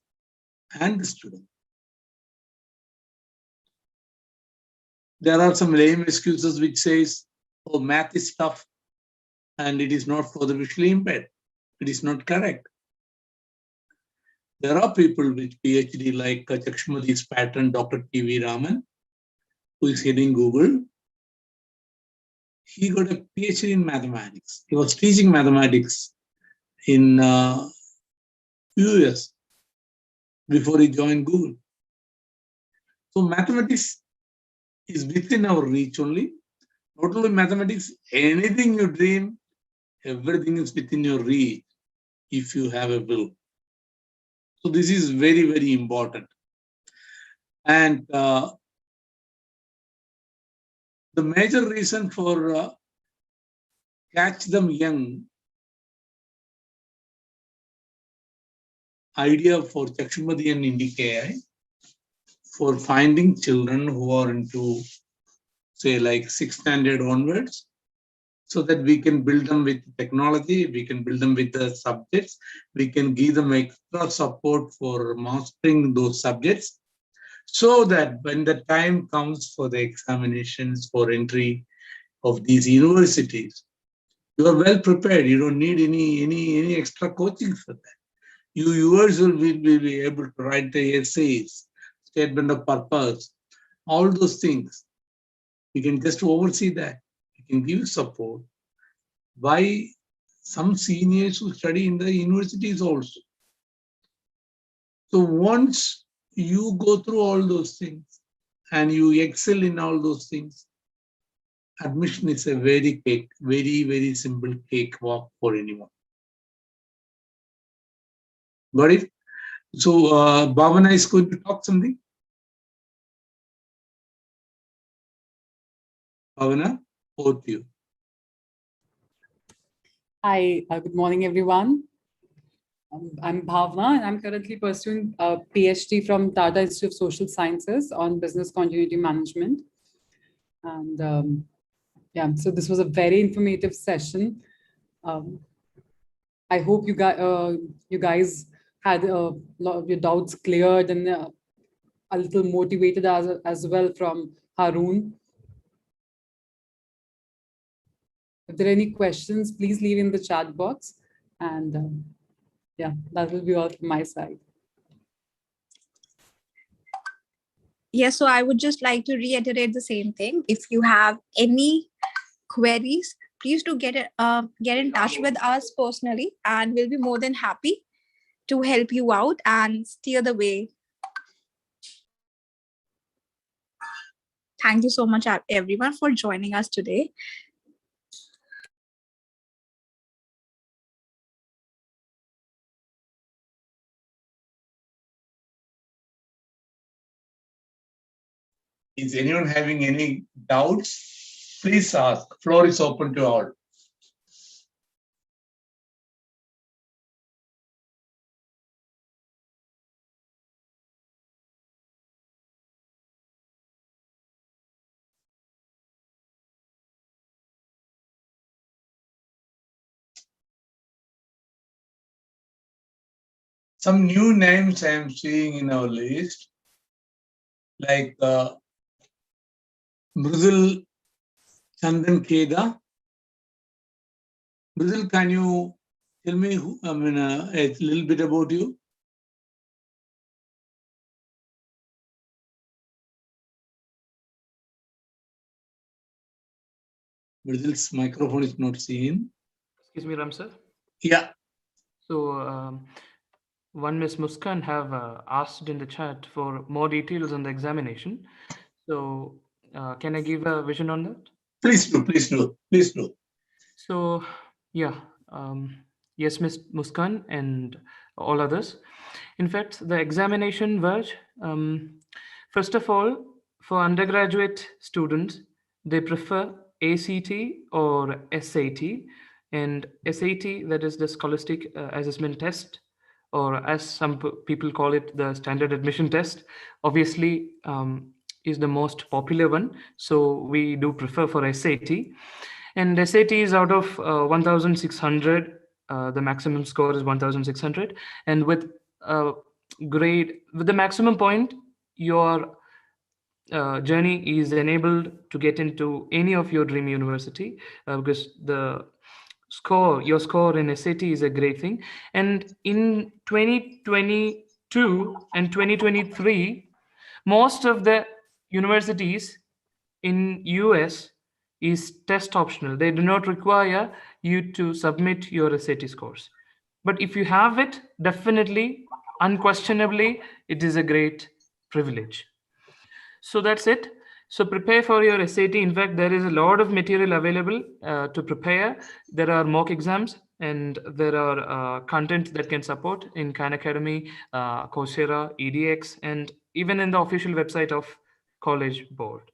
and the student. There are some lame excuses which says, oh, math is tough and it is not for the visually impaired. It is not correct. There are people with PhD like Chakshumati's patron, Dr. T.V. Raman, who is heading Google. He got a PhD in mathematics. He was teaching mathematics in US before he joined Google. So mathematics is within our reach only. Not only mathematics, anything you dream, everything is within your reach if you have a will. So this is very, very important. And the major reason for Catch Them Young idea for Chakshumati and Indic AI for finding children who are into, say, like 6th standard onwards, so that we can build them with technology, we can build them with the subjects, we can give them extra support for mastering those subjects, so that when the time comes for the examinations for entry of these universities, you are well prepared. You don't need any extra coaching for that. You yourself will be able to write the essays, statement of purpose, all those things. You can just oversee that. You can give support by some seniors who study in the universities also. So once you go through all those things and you excel in all those things, admission is a very, very simple cakewalk for anyone. Got it? So Bhavana is going to talk something. Bhavana, over to you. Hi, good morning, everyone. I'm Bhavna, and I'm currently pursuing a PhD from Tata Institute of Social Sciences on Business Continuity Management. And yeah, so this was a very informative session. I hope you guys had a lot of your doubts cleared and a little motivated as well from Haroon. If there are any questions, please leave in the chat box. And yeah, that will be all from my side. Yes, so I would just like to reiterate the same thing. If you have any queries, please do get in touch with us personally, and we'll be more than happy to help you out and steer the way. Thank you so much, everyone, for joining us today. Is anyone having any doubts? Please ask. Floor is open to all. Some new names I am seeing in our list, like Mridul Chandan Keda. Mridul, can you tell me a little bit about you? Mridul's microphone is not seen. Excuse me, Ram sir. Yeah. So one Miss Muskan have asked in the chat for more details on the examination. So can I give a vision on that? Please do, please do, please do. So yeah, yes, Miss Muskan and all others. In fact, the examination verge, first of all, for undergraduate students, they prefer ACT or SAT. And SAT, that is the Scholastic Assessment Test, or as some people call it, the Standard Admission Test, obviously is the most popular one. So we do prefer for SAT. And SAT is out of 1,600. The maximum score is 1,600. And with grade, with the maximum point, your journey is enabled to get into any of your dream university, because the score, your score in SAT is a great thing. And in 2022 and 2023, most of the universities in US is test optional. They do not require you to submit your SAT scores. But if you have it, definitely, unquestionably, it is a great privilege. So that's it. So prepare for your SAT. In fact, there is a lot of material available to prepare. There are mock exams and there are content that can support in Khan Academy, Coursera, EDX, and even in the official website of College Board.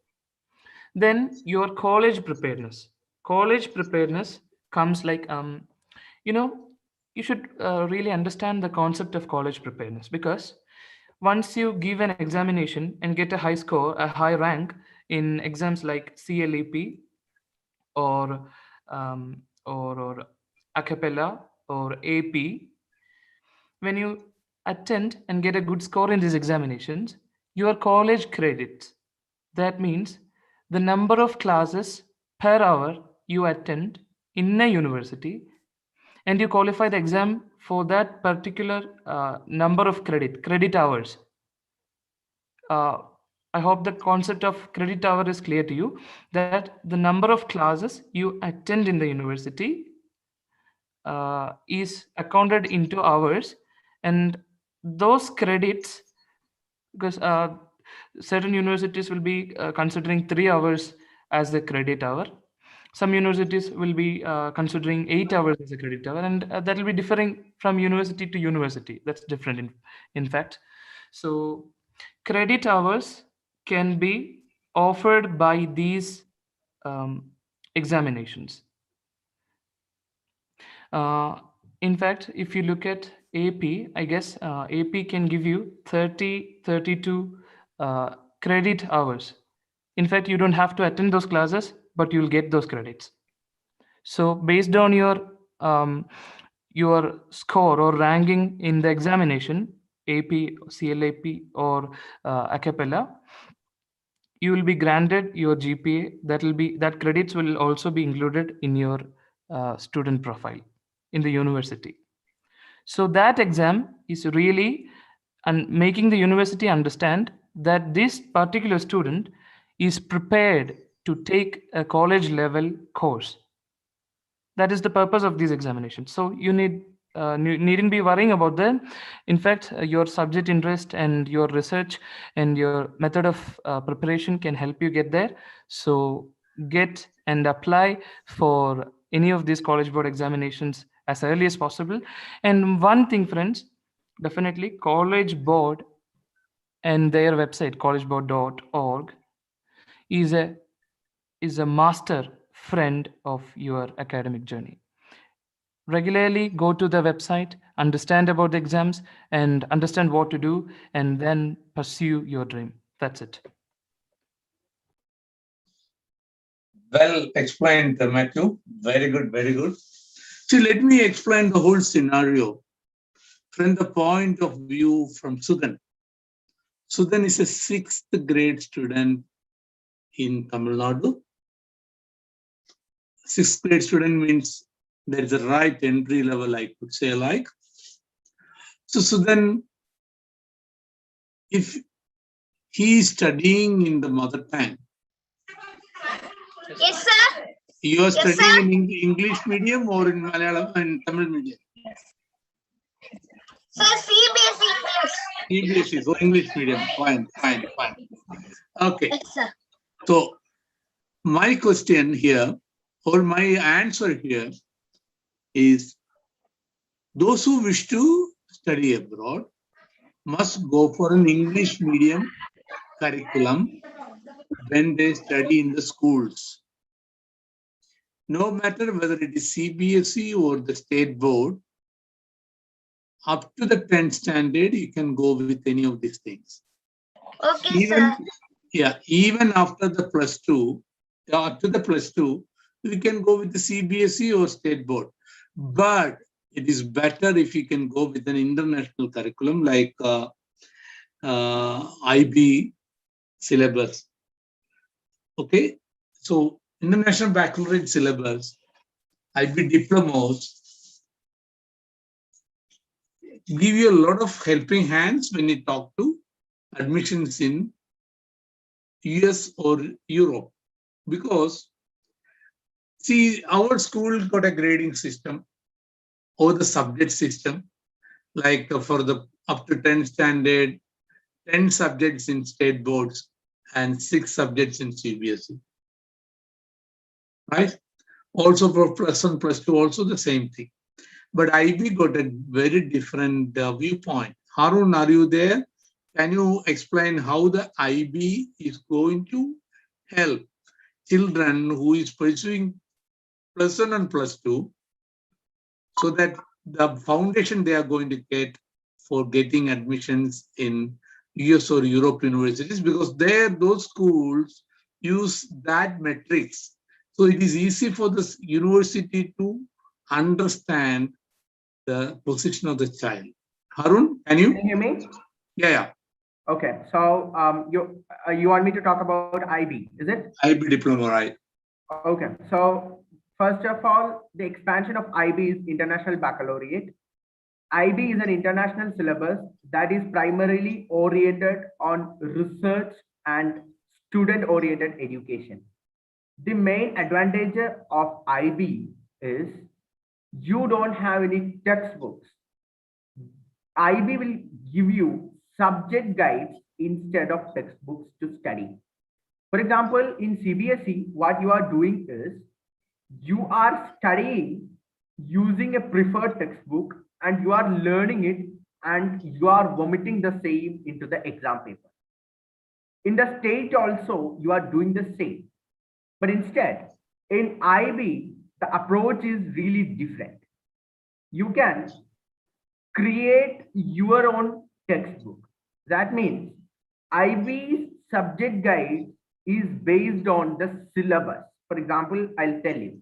Then your college preparedness. College preparedness comes like, you should really understand the concept of college preparedness, because once you give an examination and get a high score, a high rank in exams like CLEP or a cappella or AP, when you attend and get a good score in these examinations, your college credits, that means the number of classes per hour you attend in a university, and you qualify the exam for that particular number of credit hours. I hope the concept of credit hour is clear to you, that the number of classes you attend in the university is accounted into hours, and those credits, because certain universities will be considering 3 hours as the credit hour. Some universities will be considering 8 hours as a credit hour, and that will be differing from university to university. That's different in fact. So credit hours can be offered by these examinations. In fact, if you look at AP, I guess AP can give you 32 credit hours. In fact, you don't have to attend those classes, but you'll get those credits. So based on your score or ranking in the examination, AP, CLAP, or a cappella, you will be granted your GPA. That credits will also be included in your student profile in the university. So that exam is really making the university understand that this particular student is prepared to take a college level course. That is the purpose of these examinations. So you need needn't be worrying about them. In fact, your subject interest and your research and your method of preparation can help you get there. So get and apply for any of these college board examinations as early as possible. And one thing, friends, definitely college board and their website collegeboard.org is a master friend of your academic journey. Regularly go to the website, understand about the exams, and understand what to do, and then pursue your dream. That's it. Well explained, Matthew. Very good, very good. See, let me explain the whole scenario from the point of view from Sudan. Sudan is a 6th grade student in Tamil Nadu. 6th grade student means there is a right entry level, I could say like. So then, if he is studying in the mother tongue, Yes, sir. you are Yes, studying in English medium or in Malayalam and Tamil medium? Sir, CBSE. CBSE, so English medium. Fine. Okay. Yes, sir. So my question here, or my answer here is, those who wish to study abroad must go for an English medium curriculum when they study in the schools. No matter whether it is CBSE or the state board, up to the 10th standard, you can go with any of these things. Okay, sir. Even after the +2, up to the +2, you can go with the CBSE or state board. But it is better if you can go with an international curriculum like IB syllabus. Okay, so international baccalaureate syllabus, IB diplomas give you a lot of helping hands when you talk to admissions in US or Europe. Because, see, our school got a grading system or the subject system, like for the up to 10th standard, 10 subjects in state boards and 6 subjects in CBSE. Right? Also for +1, +2, also the same thing. But IB got a very different viewpoint. Harun, are you there? Can you explain how the IB is going to help children who is pursuing +1 and +2, so that the foundation they are going to get for getting admissions in US or Europe universities, because there those schools use that metrics. So it is easy for the university to understand the position of the child. Harun, can you? Can you hear me? Yeah. Okay, so you want me to talk about IB, is it? IB diploma, right? Okay, so first of all, the expansion of IB is International Baccalaureate. IB is an international syllabus that is primarily oriented on research and student-oriented education. The main advantage of IB is you don't have any textbooks. IB will give you subject guides instead of textbooks to study. For example, in CBSE, what you are doing is you are studying using a preferred textbook and you are learning it and you are vomiting the same into the exam paper. In the state also, you are doing the same. But instead, in IB, the approach is really different. You can create your own textbook. That means IB's subject guide is based on the syllabus. For example, I'll tell you,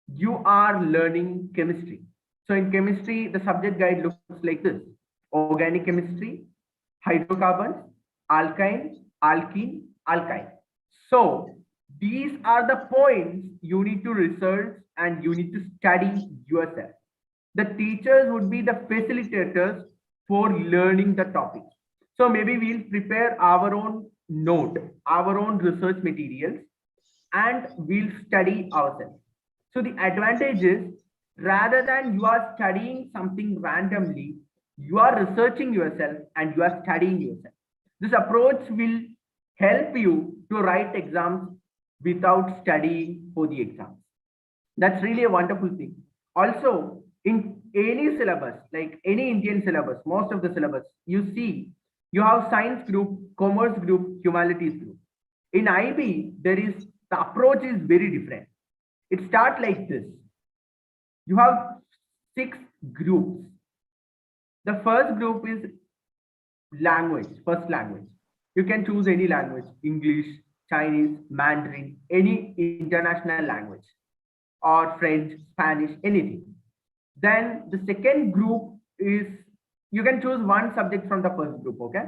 you are learning chemistry. So in chemistry, the subject guide looks like this: organic chemistry, hydrocarbons, alkyne, alkene, alkyne. So these are the points you need to research and you need to study yourself. The teachers would be the facilitators for learning the topic. So maybe we'll prepare our own note, our own research materials, and we'll study ourselves. So the advantage is rather than you are studying something randomly, you are researching yourself and you are studying yourself. This approach will help you to write exams without studying for the exams. That's really a wonderful thing. Also, in any syllabus, like any Indian syllabus, most of the syllabus, you see, you have science group, commerce group, humanities group. In IB, the approach is very different. It starts like this. You have 6 groups. The first group is language, first language. You can choose any language, English, Chinese, Mandarin, any international language, or French, Spanish, anything. Then the second group is, you can choose one subject from the first group, okay?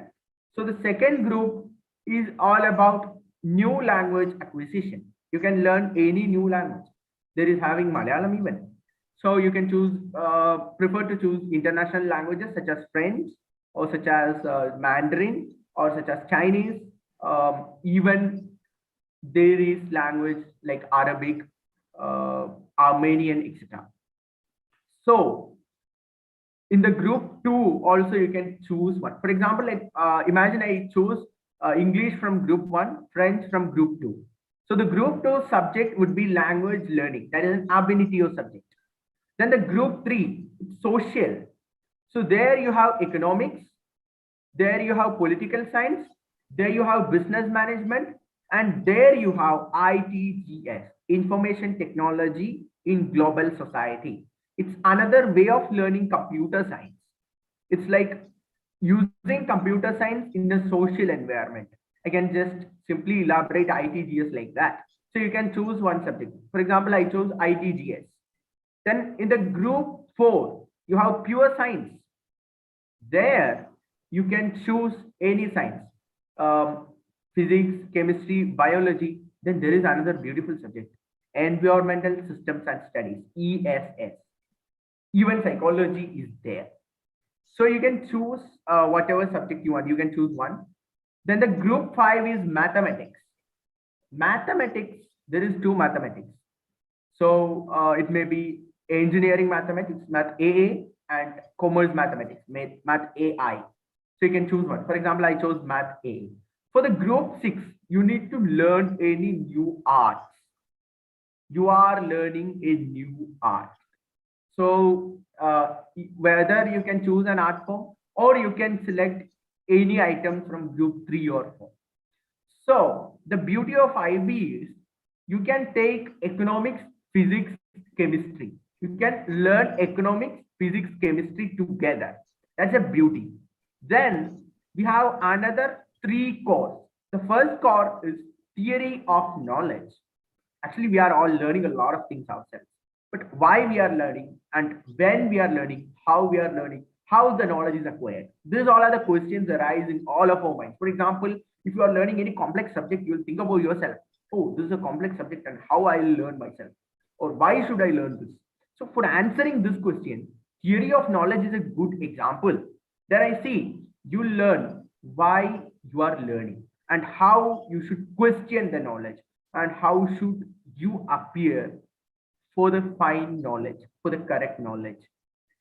So the second group is all about new language acquisition. You can learn any new language. There is having Malayalam even. So you can choose, prefer to choose international languages such as French, or such as Mandarin, or such as Chinese. Even there is language like Arabic, Armenian, etc. So in the group 2 also you can choose one. For example, like imagine I choose English from group 1, French from group 2. So the group 2 subject would be language learning. That is an ab initio subject. Then the group 3, social. So there you have economics, there you have political science, there you have business management, and there you have ITGS, information technology in global society. It's another way of learning computer science. It's like using computer science in a social environment. I can just simply elaborate ITGS like that. So you can choose one subject. For example, I chose ITGS. Then in the group 4, you have pure science. There you can choose any science, physics, chemistry, biology. Then there is another beautiful subject, environmental systems and studies, ESS. Even psychology is there. So you can choose whatever subject you want. You can choose one. Then the group 5 is mathematics. Mathematics, there is 2 mathematics. So it may be engineering mathematics, math AA, and commerce mathematics, math AI. So you can choose one. For example, I chose math A. For the group 6, you need to learn any new arts. You are learning a new art. So whether you can choose an art form or you can select any item from group 3 or 4. So the beauty of IB is you can take economics, physics, chemistry. You can learn economics, physics, chemistry together. That's a beauty. Then we have another 3 cores. The first core is theory of knowledge. Actually, we are all learning a lot of things ourselves. But why we are learning, and when we are learning, how we are learning, how the knowledge is acquired. These all are the questions arise in all of our minds. For example, if you are learning any complex subject, you will think about yourself. Oh, this is a complex subject and how I will learn myself. Or why should I learn this? So for answering this question, theory of knowledge is a good example. There I see you learn why you are learning and how you should question the knowledge and how should you appear for the fine knowledge, for the correct knowledge,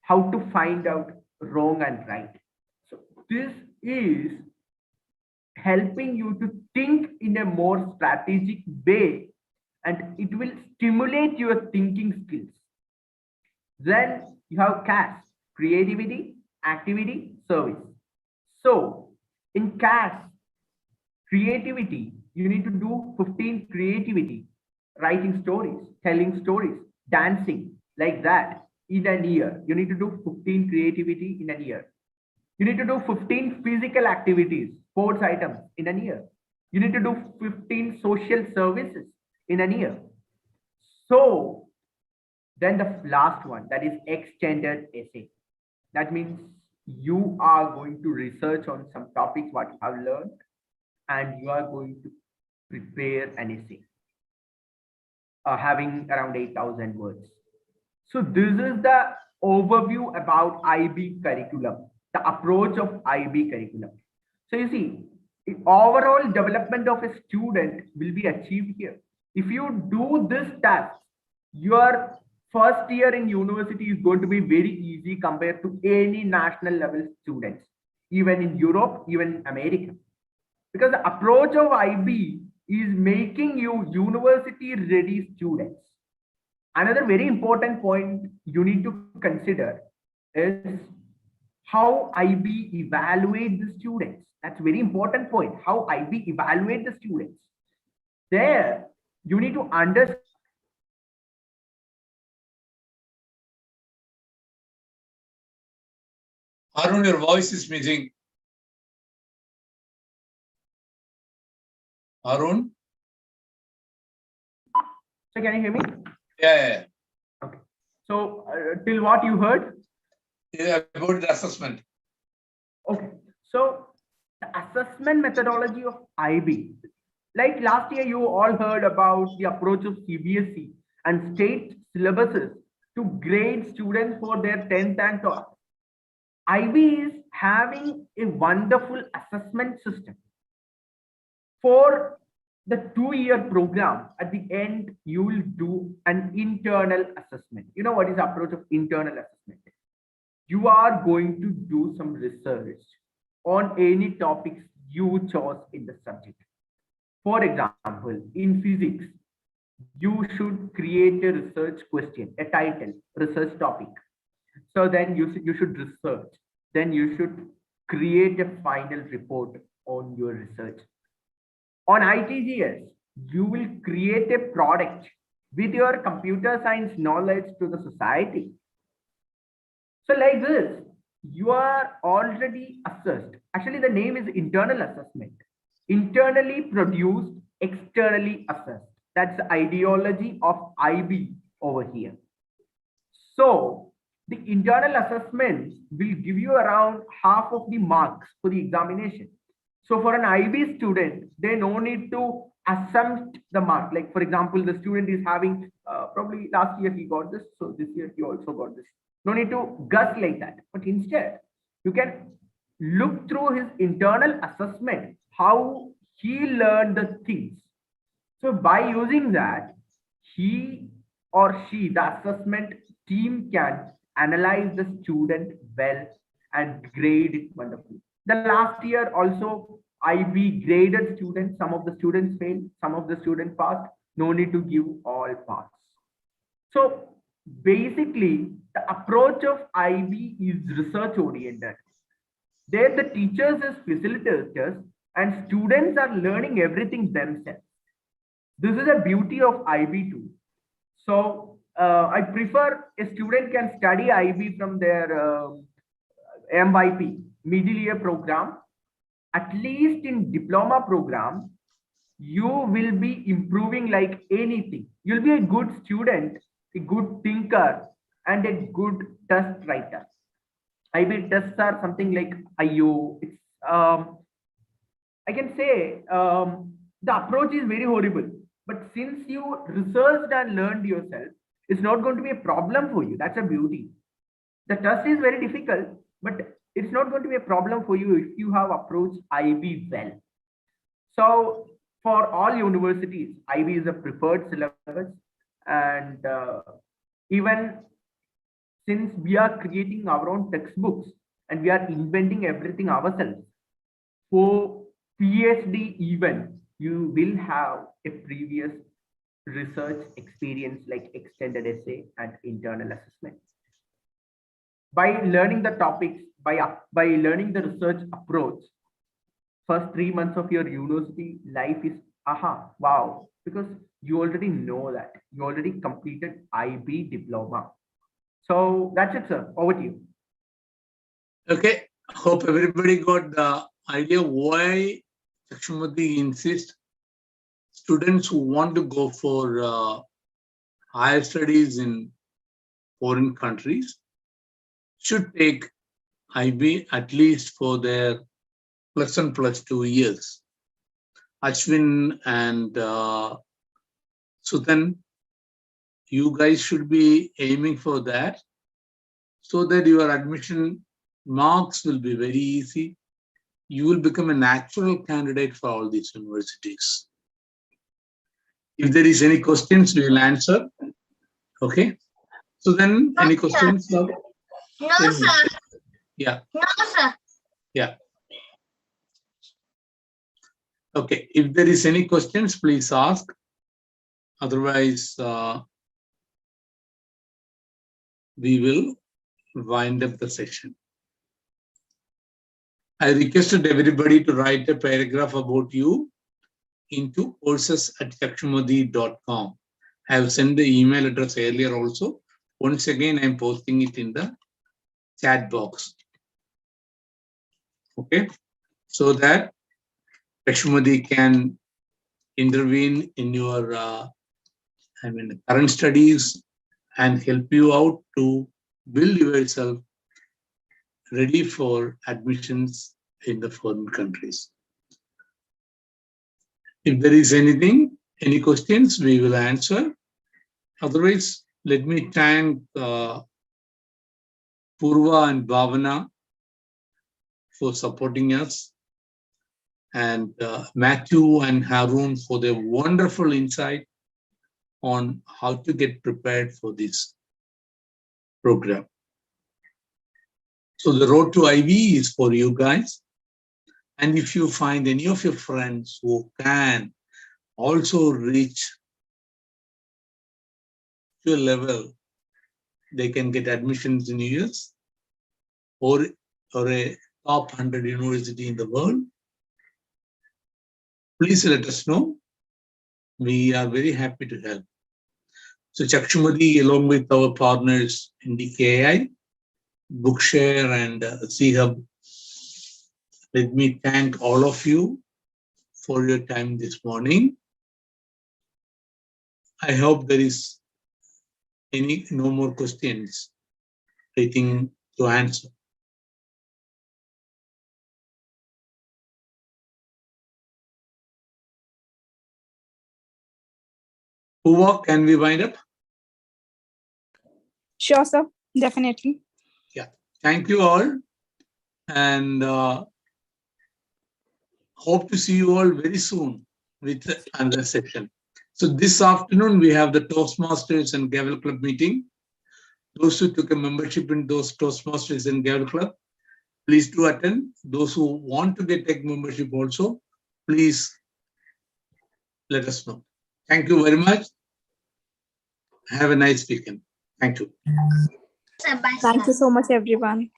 how to find out wrong and right. So this is helping you to think in a more strategic way, and it will stimulate your thinking skills. Then you have CAS, creativity, activity, service. So in CAS, creativity, you need to do 15 creativity, writing stories, telling stories, dancing, like that in a year. You need to do 15 creativity in a year. You need to do 15 physical activities, sports items in a year. You need to do 15 social services in a year. So then the last one, that is extended essay. That means you are going to research on some topics what you have learned, and you are going to prepare an essay having around 8,000 words. So this is the overview about IB curriculum, the approach of IB curriculum. So you see, the overall development of a student will be achieved here. If you do this task, your first year in university is going to be very easy compared to any national level students, even in Europe, even in America. Because the approach of IB is making you university ready students. Another very important point you need to consider is how IB evaluate the students. That's a very important point. How IB evaluate the students. There, you need to understand. Arun, your voice is missing. Arun? So can you hear me? Yeah. Okay. So till what you heard? Yeah, about the assessment. Okay. So the assessment methodology of IB, like last year, you all heard about the approach of CBSE and state syllabuses to grade students for their 10th and 12th. IB is having a wonderful assessment system. For the 2-year program, at the end, you will do an internal assessment. You know what is the approach of internal assessment? You are going to do some research on any topics you chose in the subject. For example, in physics, you should create a research question, a title, research topic. So then you should research. Then you should create a final report on your research. On ITGS, you will create a product with your computer science knowledge to the society. So like this, you are already assessed. Actually, the name is internal assessment. Internally produced, externally assessed. That's the ideology of IB over here. So the internal assessment will give you around half of the marks for the examination. So for an IB student, they no need to assume the mark. Like for example, the student is having probably last year he got this, so this year he also got this. No need to guess like that. But instead, you can look through his internal assessment, how he learned the things. So by using that, he or she, the assessment team, can analyze the student well and grade it wonderfully. The last year also, IB graded students. Some of the students failed, some of the students passed. No need to give all pass. So basically, the approach of IB is research oriented. There, the teachers as facilitators and students are learning everything themselves. This is a beauty of IB too. So I prefer a student can study IB from their MYP, middle year program. At least in diploma program, you will be improving like anything. You'll be a good student, a good thinker, and a good test writer. IB tests are something like IO. It's I can say the approach is very horrible, but since you researched and learned yourself, it's not going to be a problem for you. That's a beauty. The test is very difficult, but it's not going to be a problem for you if you have approached IB well. So for all universities, IB is a preferred syllabus, and even since we are creating our own textbooks and we are inventing everything ourselves, for PhD even, you will have a previous research experience like extended essay and internal assessment. By learning the topics, by learning the research approach, first 3 months of your university life is wow, because you already know that you already completed IB diploma. So that's it, sir. Over to you. Okay, hope everybody got the idea why Lakshmati insists students who want to go for higher studies in foreign countries should take IB at least for their +1 +2 years. Ashwin and Suthan, you guys should be aiming for that so that your admission marks will be very easy. You will become a natural candidate for all these universities. If there is any questions, we will answer. Okay. So then, any sir. questions? Now? No, Tell me. sir. Yeah. No, sir. Okay. If there is any questions, please ask. Otherwise, we will wind up the session. I requested everybody to write a paragraph about you into courses@chakshumati.com. I have sent the email address earlier also. Once again, I'm posting it in the chat box. Okay, so that Chakshumati can intervene in your current studies and help you out to build yourself ready for admissions in the foreign countries. If there is anything, any questions, we will answer. Otherwise, let me thank Purva and Bhavana for supporting us, and Matthew and Harun for their wonderful insight on how to get prepared for this program. So the road to IB is for you guys. And if you find any of your friends who can also reach to a level they can get admissions in US or a top 100 university in the world, please let us know. We are very happy to help. So Chakshumati, along with our partners in DKI, Bookshare and C-Hub, let me thank all of you for your time this morning. I hope there is no more questions waiting to answer. Purva, can we wind up? Sure, sir. Definitely. Thank you all, and hope to see you all very soon with another session. So this afternoon, we have the Toastmasters and Gavel Club meeting. Those who took a membership in those Toastmasters and Gavel Club, please do attend. Those who want to take membership also, please let us know. Thank you very much. Have a nice weekend. Thank you. Sir, bye, Thank sir. you so much, everyone.